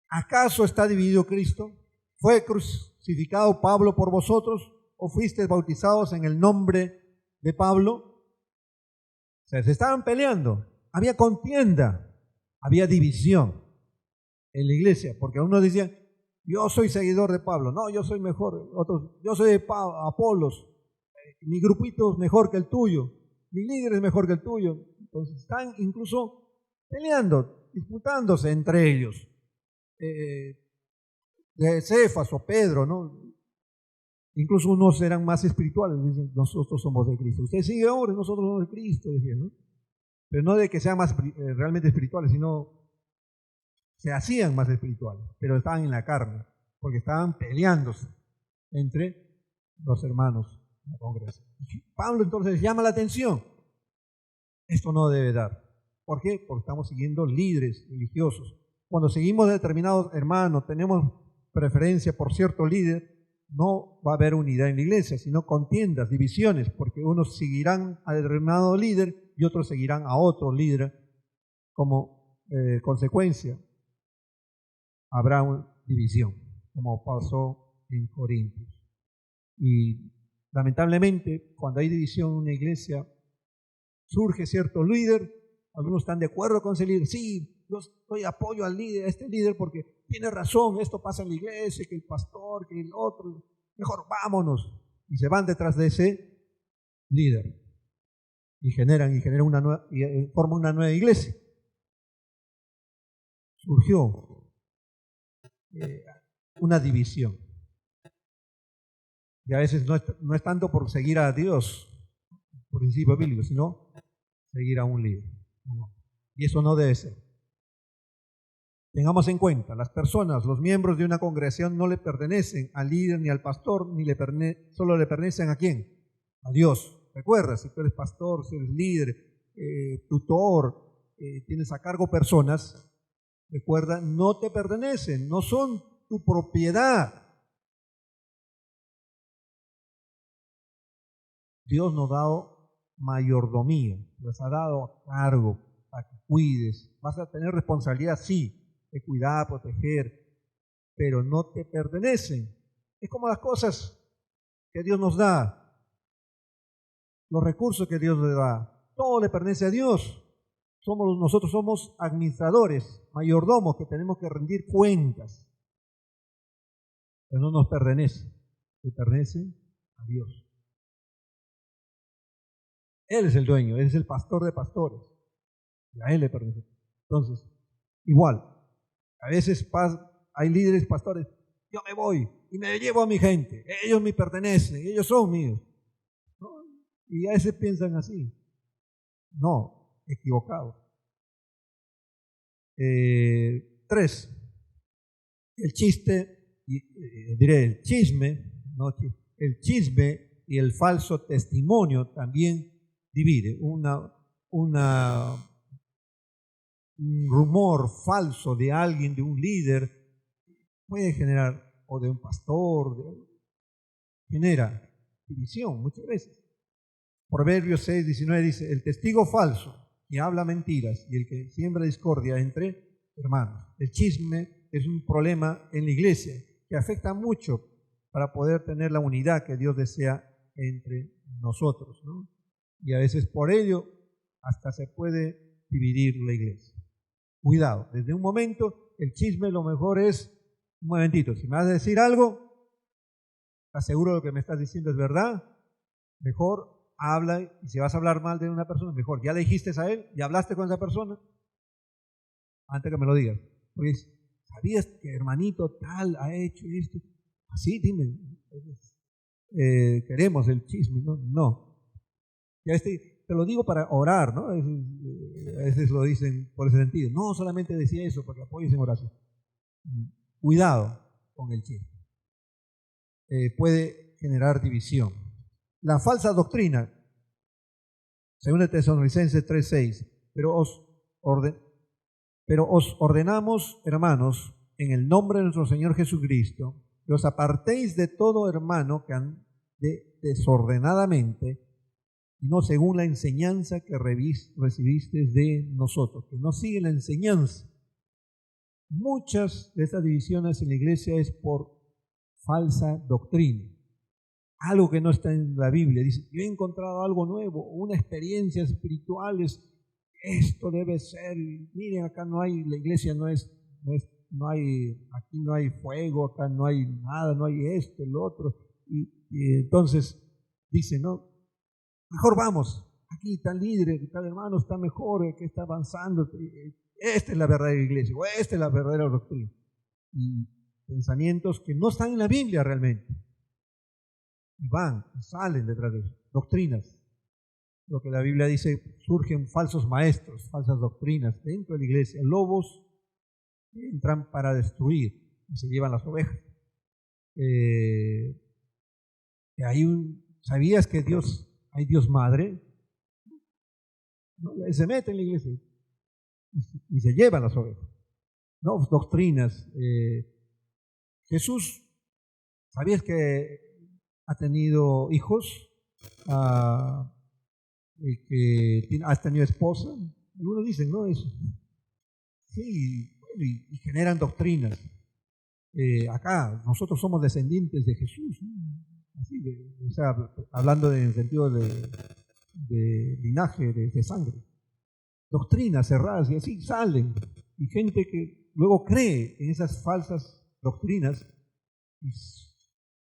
¿Acaso está dividido Cristo? ¿Fue crucificado Pablo por vosotros o fuisteis bautizados en el nombre de Pablo? O sea, se estaban peleando, había contienda, había división en la iglesia, porque unos decían, yo soy seguidor de Pablo, no, yo soy mejor, otros, yo soy de Apolos, mi grupito es mejor que el tuyo. mi líder es mejor que el tuyo. Entonces están incluso peleando, disputándose entre ellos. De Cefas o Pedro, ¿no? Incluso unos eran más espirituales, dicen, nosotros somos de Cristo. Usted sigue ahora, nosotros somos de Cristo, decían, ¿no? Pero no de que sean más realmente espirituales, sino se hacían más espirituales, pero estaban en la carne, porque estaban peleándose entre los hermanos de la congregación. Pablo entonces llama la atención. Esto no debe dar. ¿Por qué? Porque estamos siguiendo líderes religiosos. Cuando seguimos determinados hermanos, tenemos preferencia por cierto líder, no va a haber unidad en la iglesia, sino contiendas, divisiones, porque unos seguirán a determinado líder y otros seguirán a otro líder. Como consecuencia, habrá una división, como pasó en Corintios. Y lamentablemente, cuando hay división en una iglesia, surge cierto líder, algunos están de acuerdo con ese líder, sí, yo estoy apoyo al líder, a este líder porque tiene razón, esto pasa en la iglesia, que el pastor, que el otro, mejor vámonos, y se van detrás de ese líder y generan una nueva, y forman una nueva iglesia. Surgió una división. Y a veces no es tanto por seguir a Dios, por principio bíblico, sino seguir a un líder. Y eso no debe ser. Tengamos en cuenta, las personas, los miembros de una congregación no le pertenecen al líder ni al pastor, solo le pertenecen ¿a quién? A Dios. Recuerda, si tú eres pastor, si eres líder, tutor, tienes a cargo personas, recuerda, no te pertenecen, no son tu propiedad. Dios nos ha dado mayordomía, nos ha dado a cargo para que cuides. Vas a tener responsabilidad, sí, de cuidar, proteger, pero no te pertenecen. Es como las cosas que Dios nos da, los recursos que Dios le da, todo le pertenece a Dios. Nosotros somos administradores, mayordomos que tenemos que rendir cuentas, pero no nos pertenece, le pertenece a Dios. Él es el dueño, Él es el pastor de pastores, y a Él le pertenece. Entonces, igual, a veces hay líderes, pastores, yo me voy y me llevo a mi gente, ellos me pertenecen, ellos son míos, ¿no? Y a veces piensan así. No, equivocado. 3. El chisme y el falso testimonio también divide. Un rumor falso de alguien, de un líder, puede generar, o de un pastor, genera división muchas veces. Proverbios 6:19 dice, el testigo falso que habla mentiras y el que siembra discordia entre hermanos. El chisme es un problema en la iglesia que afecta mucho para poder tener la unidad que Dios desea entre nosotros, ¿no? Y a veces por ello hasta se puede dividir la iglesia. Cuidado, desde un momento el chisme lo mejor es, un momentito, si me vas a decir algo, ¿estás seguro de lo que me estás diciendo es verdad? Mejor habla, y si vas a hablar mal de una persona, mejor, ¿ya le dijiste a él? ¿Ya hablaste con esa persona? Antes que me lo digas. Pues, ¿sabías que hermanito tal ha hecho esto? Así, dime. Queremos el chisme, ¿no? No. Ya te lo digo para orar, ¿no? A veces lo dicen por ese sentido. No solamente decía eso, para que apoyes en oración. Cuidado con el chisme. Puede generar división. La falsa doctrina, según Tesalonicenses 3:6, pero os ordenamos, hermanos, en el nombre de nuestro Señor Jesucristo, que os apartéis de todo hermano que ande desordenadamente, y no según la enseñanza que recibiste de nosotros, que no sigue la enseñanza. Muchas de estas divisiones en la iglesia es por falsa doctrina. Algo que no está en la Biblia. Dice, yo he encontrado algo nuevo, una experiencia espiritual, esto debe ser, miren, acá no hay, la iglesia no hay, aquí no hay fuego, acá no hay nada, no hay esto, el otro. Y entonces dice, no, mejor vamos, aquí tal líder, tal hermano está mejor, que está avanzando. Esta es la verdadera iglesia, o esta es la verdadera doctrina. Y pensamientos que no están en la Biblia realmente. Y van, y salen detrás de eso. Doctrinas. Lo que la Biblia dice, surgen falsos maestros, falsas doctrinas dentro de la iglesia. Lobos entran para destruir y se llevan las ovejas. ¿Sabías que hay Dios Madre? ¿No? Se mete en la iglesia y se llevan las ovejas. ¿No? Doctrinas. Jesús, ¿sabías que ha tenido hijos? Que has tenido esposa. Algunos dicen, ¿no? Eso. Sí, y generan doctrinas. Acá, nosotros somos descendientes de Jesús, ¿no? Así, o sea, hablando en el sentido de linaje, de sangre. Doctrinas cerradas y así salen. Y gente que luego cree en esas falsas doctrinas y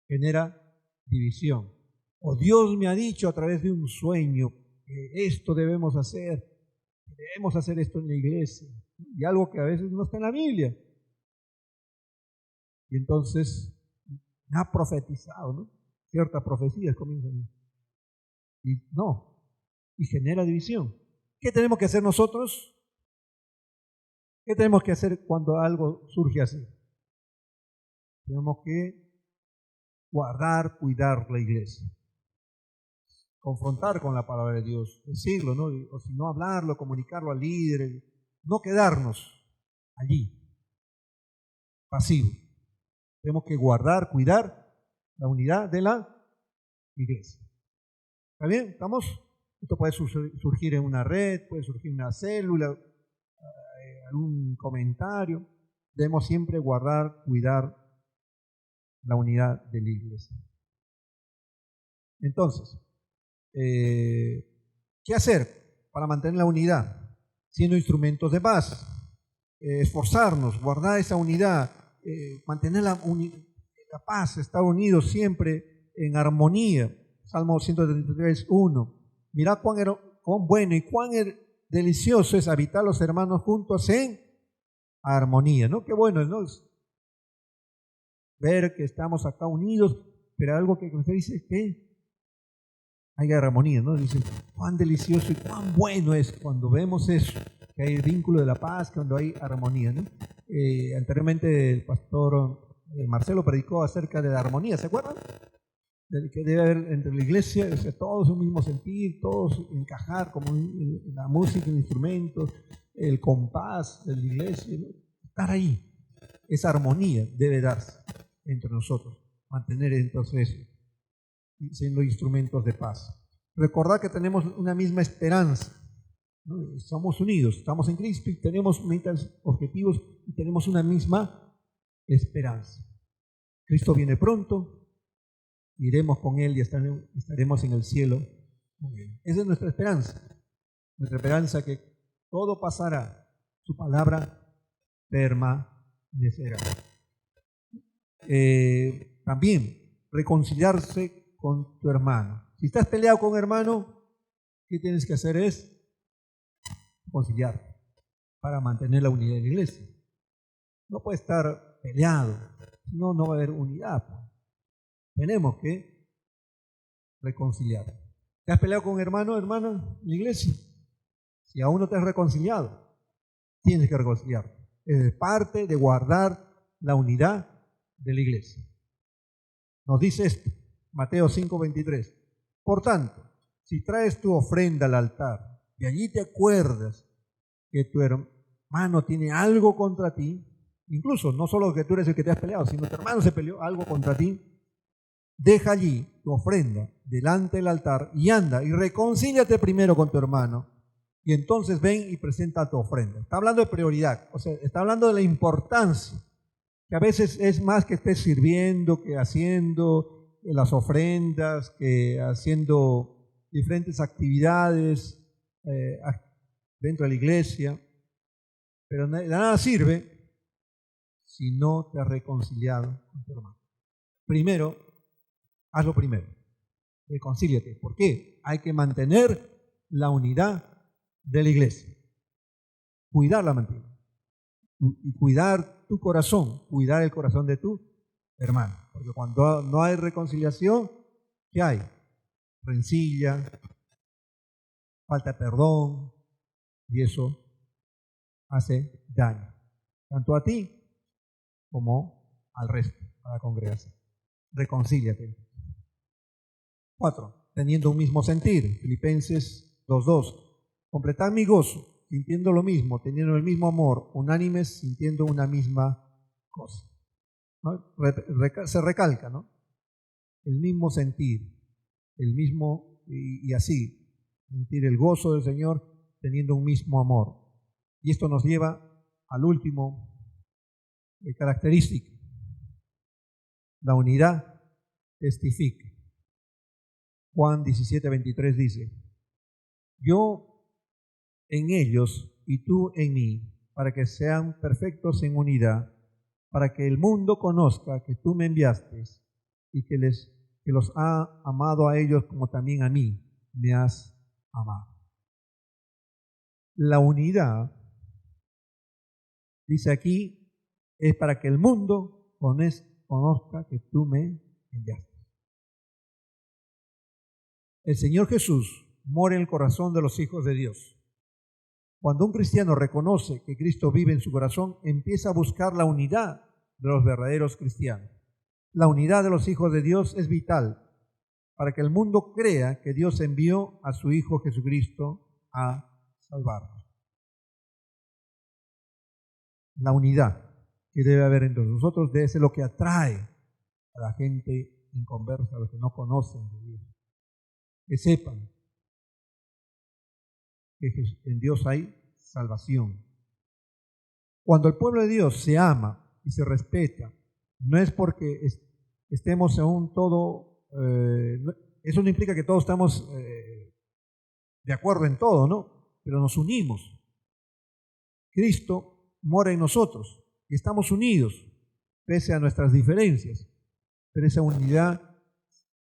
genera división. O Dios me ha dicho a través de un sueño que esto debemos hacer esto en la iglesia, y algo que a veces no está en la Biblia. Y entonces ha profetizado, ¿no? Ciertas profecías comienzan. Y no, y genera división. ¿Qué tenemos que hacer nosotros? ¿Qué tenemos que hacer cuando algo surge así? Tenemos que guardar, cuidar la iglesia. Confrontar con la palabra de Dios, decirlo, ¿no? O si no, hablarlo, comunicarlo al líder, no quedarnos allí, pasivos. Tenemos que guardar, cuidar la unidad de la iglesia. ¿Está bien? ¿Estamos? Esto puede surgir en una red, puede surgir en una célula, algún comentario. Debemos siempre guardar, cuidar la unidad de la iglesia. Entonces, ¿qué hacer para mantener la unidad? Siendo instrumentos de paz, esforzarnos, guardar esa unidad, mantener la paz, estar unidos siempre en armonía. Salmo 133, 1. Mirad cuán bueno y cuán delicioso es habitar los hermanos juntos en armonía, ¿no? Qué bueno, ¿no? Es ver que estamos acá unidos, pero algo que usted dice que hay armonía, ¿no? Dice, cuán delicioso y cuán bueno es cuando vemos eso, que hay el vínculo de la paz, cuando hay armonía, ¿no? Anteriormente el pastor Marcelo predicó acerca de la armonía, ¿se acuerdan? Que debe haber entre la iglesia, o sea, todos un mismo sentir, todos encajar como la música, el instrumento, el compás de la iglesia, ¿no? Estar ahí. Esa armonía debe darse entre nosotros, mantener entonces siendo instrumentos de paz. Recordar que tenemos una misma esperanza, ¿no? Somos unidos, estamos en Cristo y tenemos metas, objetivos y tenemos una misma esperanza. Cristo viene pronto, iremos con Él y estaremos en el cielo con Él. Esa es nuestra esperanza que todo pasará, su palabra permanecerá. También reconciliarse con tu hermano. Si estás peleado con un hermano, ¿qué tienes que hacer? Es reconciliar para mantener la unidad de la iglesia. No puede estar peleado, no va a haber unidad. Tenemos que reconciliar. ¿Te has peleado con un hermano, hermana, en la iglesia? Si aún no te has reconciliado, tienes que reconciliar. Es parte de guardar la unidad de la iglesia. Nos dice esto, Mateo 5:23. Por tanto, si traes tu ofrenda al altar y allí te acuerdas que tu hermano tiene algo contra ti, incluso no solo que tú eres el que te has peleado, sino que tu hermano se peleó algo contra ti, deja allí tu ofrenda delante del altar y anda y reconcíliate primero con tu hermano y entonces ven y presenta tu ofrenda. Está hablando de prioridad, o sea, está hablando de la importancia, que a veces es más que estés sirviendo, que haciendo las ofrendas, que haciendo diferentes actividades dentro de la iglesia, pero de nada sirve si no te has reconciliado con tu hermano. Primero, hazlo primero, reconcíliate. ¿Por qué? Hay que mantener la unidad de la iglesia. Cuidarla, mantiene. Y cuidar tu corazón, cuidar el corazón de tu hermano. Porque cuando no hay reconciliación, ¿qué hay? Rencilla, falta de perdón, y eso hace daño, tanto a ti como al resto, a la congregación. Reconcíliate. 4. Teniendo un mismo sentir. Filipenses 2:2. Completad mi gozo, sintiendo lo mismo, teniendo el mismo amor, unánimes, sintiendo una misma cosa. ¿No? Se recalca, ¿no? El mismo sentir, el mismo, y así, sentir el gozo del Señor, teniendo un mismo amor. Y esto nos lleva al último característica. La unidad testifica. Juan 17:23 dice: yo en ellos y tú en mí, para que sean perfectos en unidad, para que el mundo conozca que tú me enviaste y que los ha amado a ellos como también a mí me has amado. La unidad, dice aquí, es para que el mundo conozca que tú me enviaste. El Señor Jesús mora en el corazón de los hijos de Dios. Cuando un cristiano reconoce que Cristo vive en su corazón, empieza a buscar la unidad de los verdaderos cristianos. La unidad de los hijos de Dios es vital para que el mundo crea que Dios envió a su Hijo Jesucristo a salvarnos. La unidad que debe haber entre nosotros debe ser lo que atrae a la gente inconversa, a los que no conocen de Dios. Que sepan que en Dios hay salvación. Cuando el pueblo de Dios se ama y se respeta, no es porque estemos en un todo, eso no implica que todos estamos de acuerdo en todo, ¿no? Pero nos unimos. Cristo mora en nosotros y estamos unidos, pese a nuestras diferencias. Pero esa unidad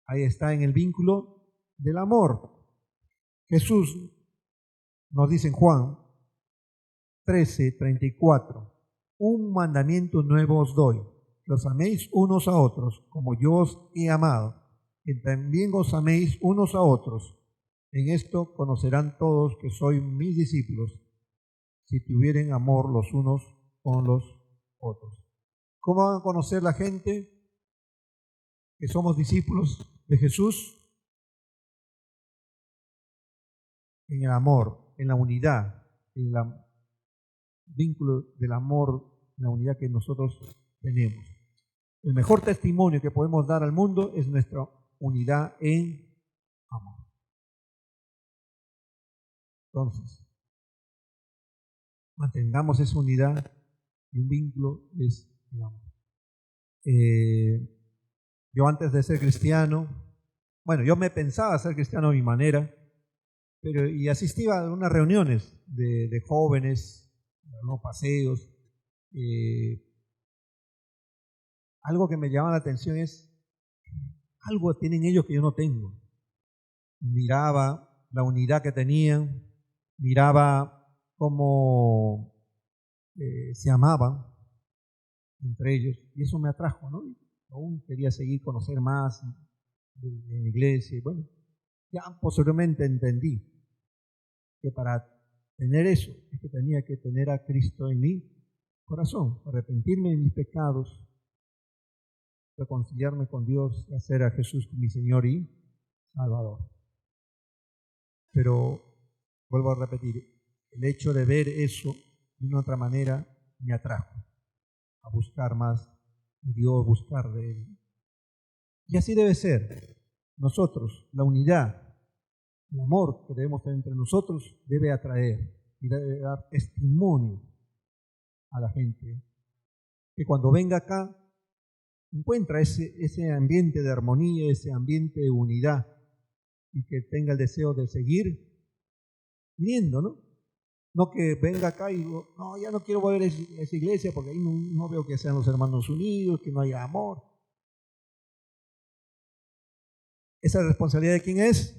ahí está en el vínculo del amor. Jesús nos dice en Juan 13:34, un mandamiento nuevo os doy, que os améis unos a otros, como yo os he amado, que también os améis unos a otros. En esto conocerán todos que sois mis discípulos, si tuvieren amor los unos con los otros. ¿Cómo van a conocer la gente que somos discípulos de Jesús? En el amor, en la unidad, en el vínculo del amor, en la unidad que nosotros tenemos. El mejor testimonio que podemos dar al mundo es nuestra unidad en amor. Entonces, mantengamos esa unidad y un vínculo es el amor. Yo antes de ser cristiano, yo me pensaba ser cristiano a mi manera, y asistía a unas reuniones de jóvenes, a unos paseos. Algo que me llama la atención es, algo tienen ellos que yo no tengo. Miraba la unidad que tenían, miraba cómo se amaban entre ellos, y eso me atrajo, ¿no? Aún quería seguir, conocer más de la iglesia, y bueno, ya posteriormente entendí que para tener eso es que tenía que tener a Cristo en mi corazón, arrepentirme de mis pecados, reconciliarme con Dios y hacer a Jesús mi Señor y Salvador. Pero vuelvo a repetir, el hecho de ver eso de una otra manera me atrajo a buscar más de Dios, buscar de Él. Y así debe ser. Nosotros, la unidad, el amor que debemos tener entre nosotros debe atraer y debe dar testimonio a la gente que cuando venga acá encuentra ese ambiente de armonía, ese ambiente de unidad, y que tenga el deseo de seguir viniendo, ¿no? No que venga acá y digo, no, ya no quiero volver a esa iglesia porque ahí no veo que sean los hermanos unidos, que no haya amor. ¿Esa responsabilidad de quién es?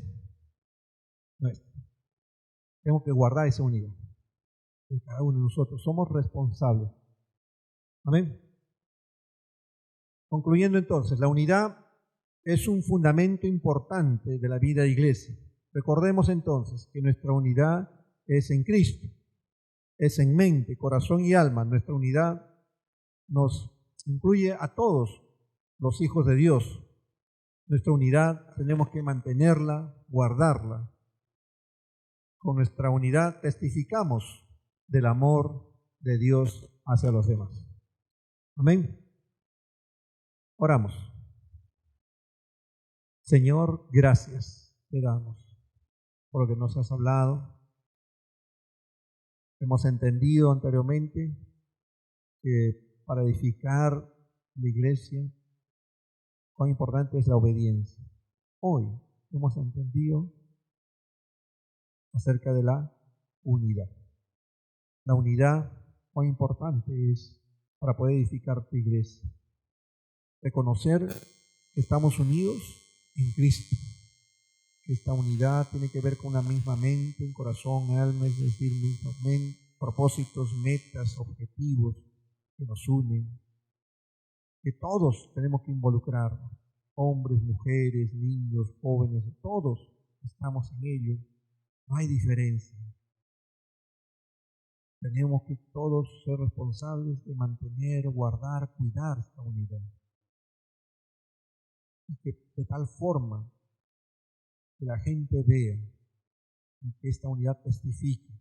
Nuestra. Tenemos que guardar esa unidad. Y cada uno de nosotros somos responsables. Amén. Concluyendo entonces, la unidad es un fundamento importante de la vida de iglesia. Recordemos entonces que nuestra unidad es en Cristo, es en mente, corazón y alma. Nuestra unidad nos incluye a todos los hijos de Dios. Nuestra unidad tenemos que mantenerla, guardarla. Con nuestra unidad testificamos del amor de Dios hacia los demás. Amén. Oramos. Señor, gracias te damos por lo que nos has hablado. Hemos entendido anteriormente que para edificar la iglesia, cuán importante es la obediencia. Hoy hemos entendido acerca de la unidad. La unidad, cuán importante es para poder edificar tu iglesia. Reconocer que estamos unidos en Cristo. Que esta unidad tiene que ver con una misma mente, un corazón, alma, es decir, mismos propósitos, metas, objetivos que nos unen. Que todos tenemos que involucrarnos, hombres, mujeres, niños, jóvenes, todos estamos en ello. No hay diferencia. Tenemos que todos ser responsables de mantener, guardar, cuidar esta unidad. Y que de tal forma que la gente vea y que esta unidad testifique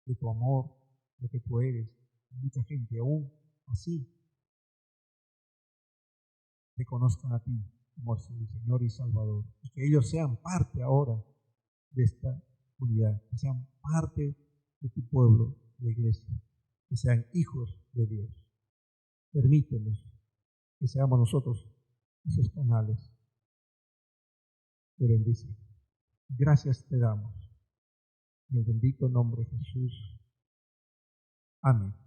de tu amor, de que tú eres. Mucha gente aún así te conozcan a ti como el Señor y Salvador. Y que ellos sean parte ahora de esta unidad, que sean parte de tu pueblo, de la iglesia, que sean hijos de Dios. Permítenos que seamos nosotros esos canales de bendición. Gracias te damos. En el bendito nombre de Jesús. Amén.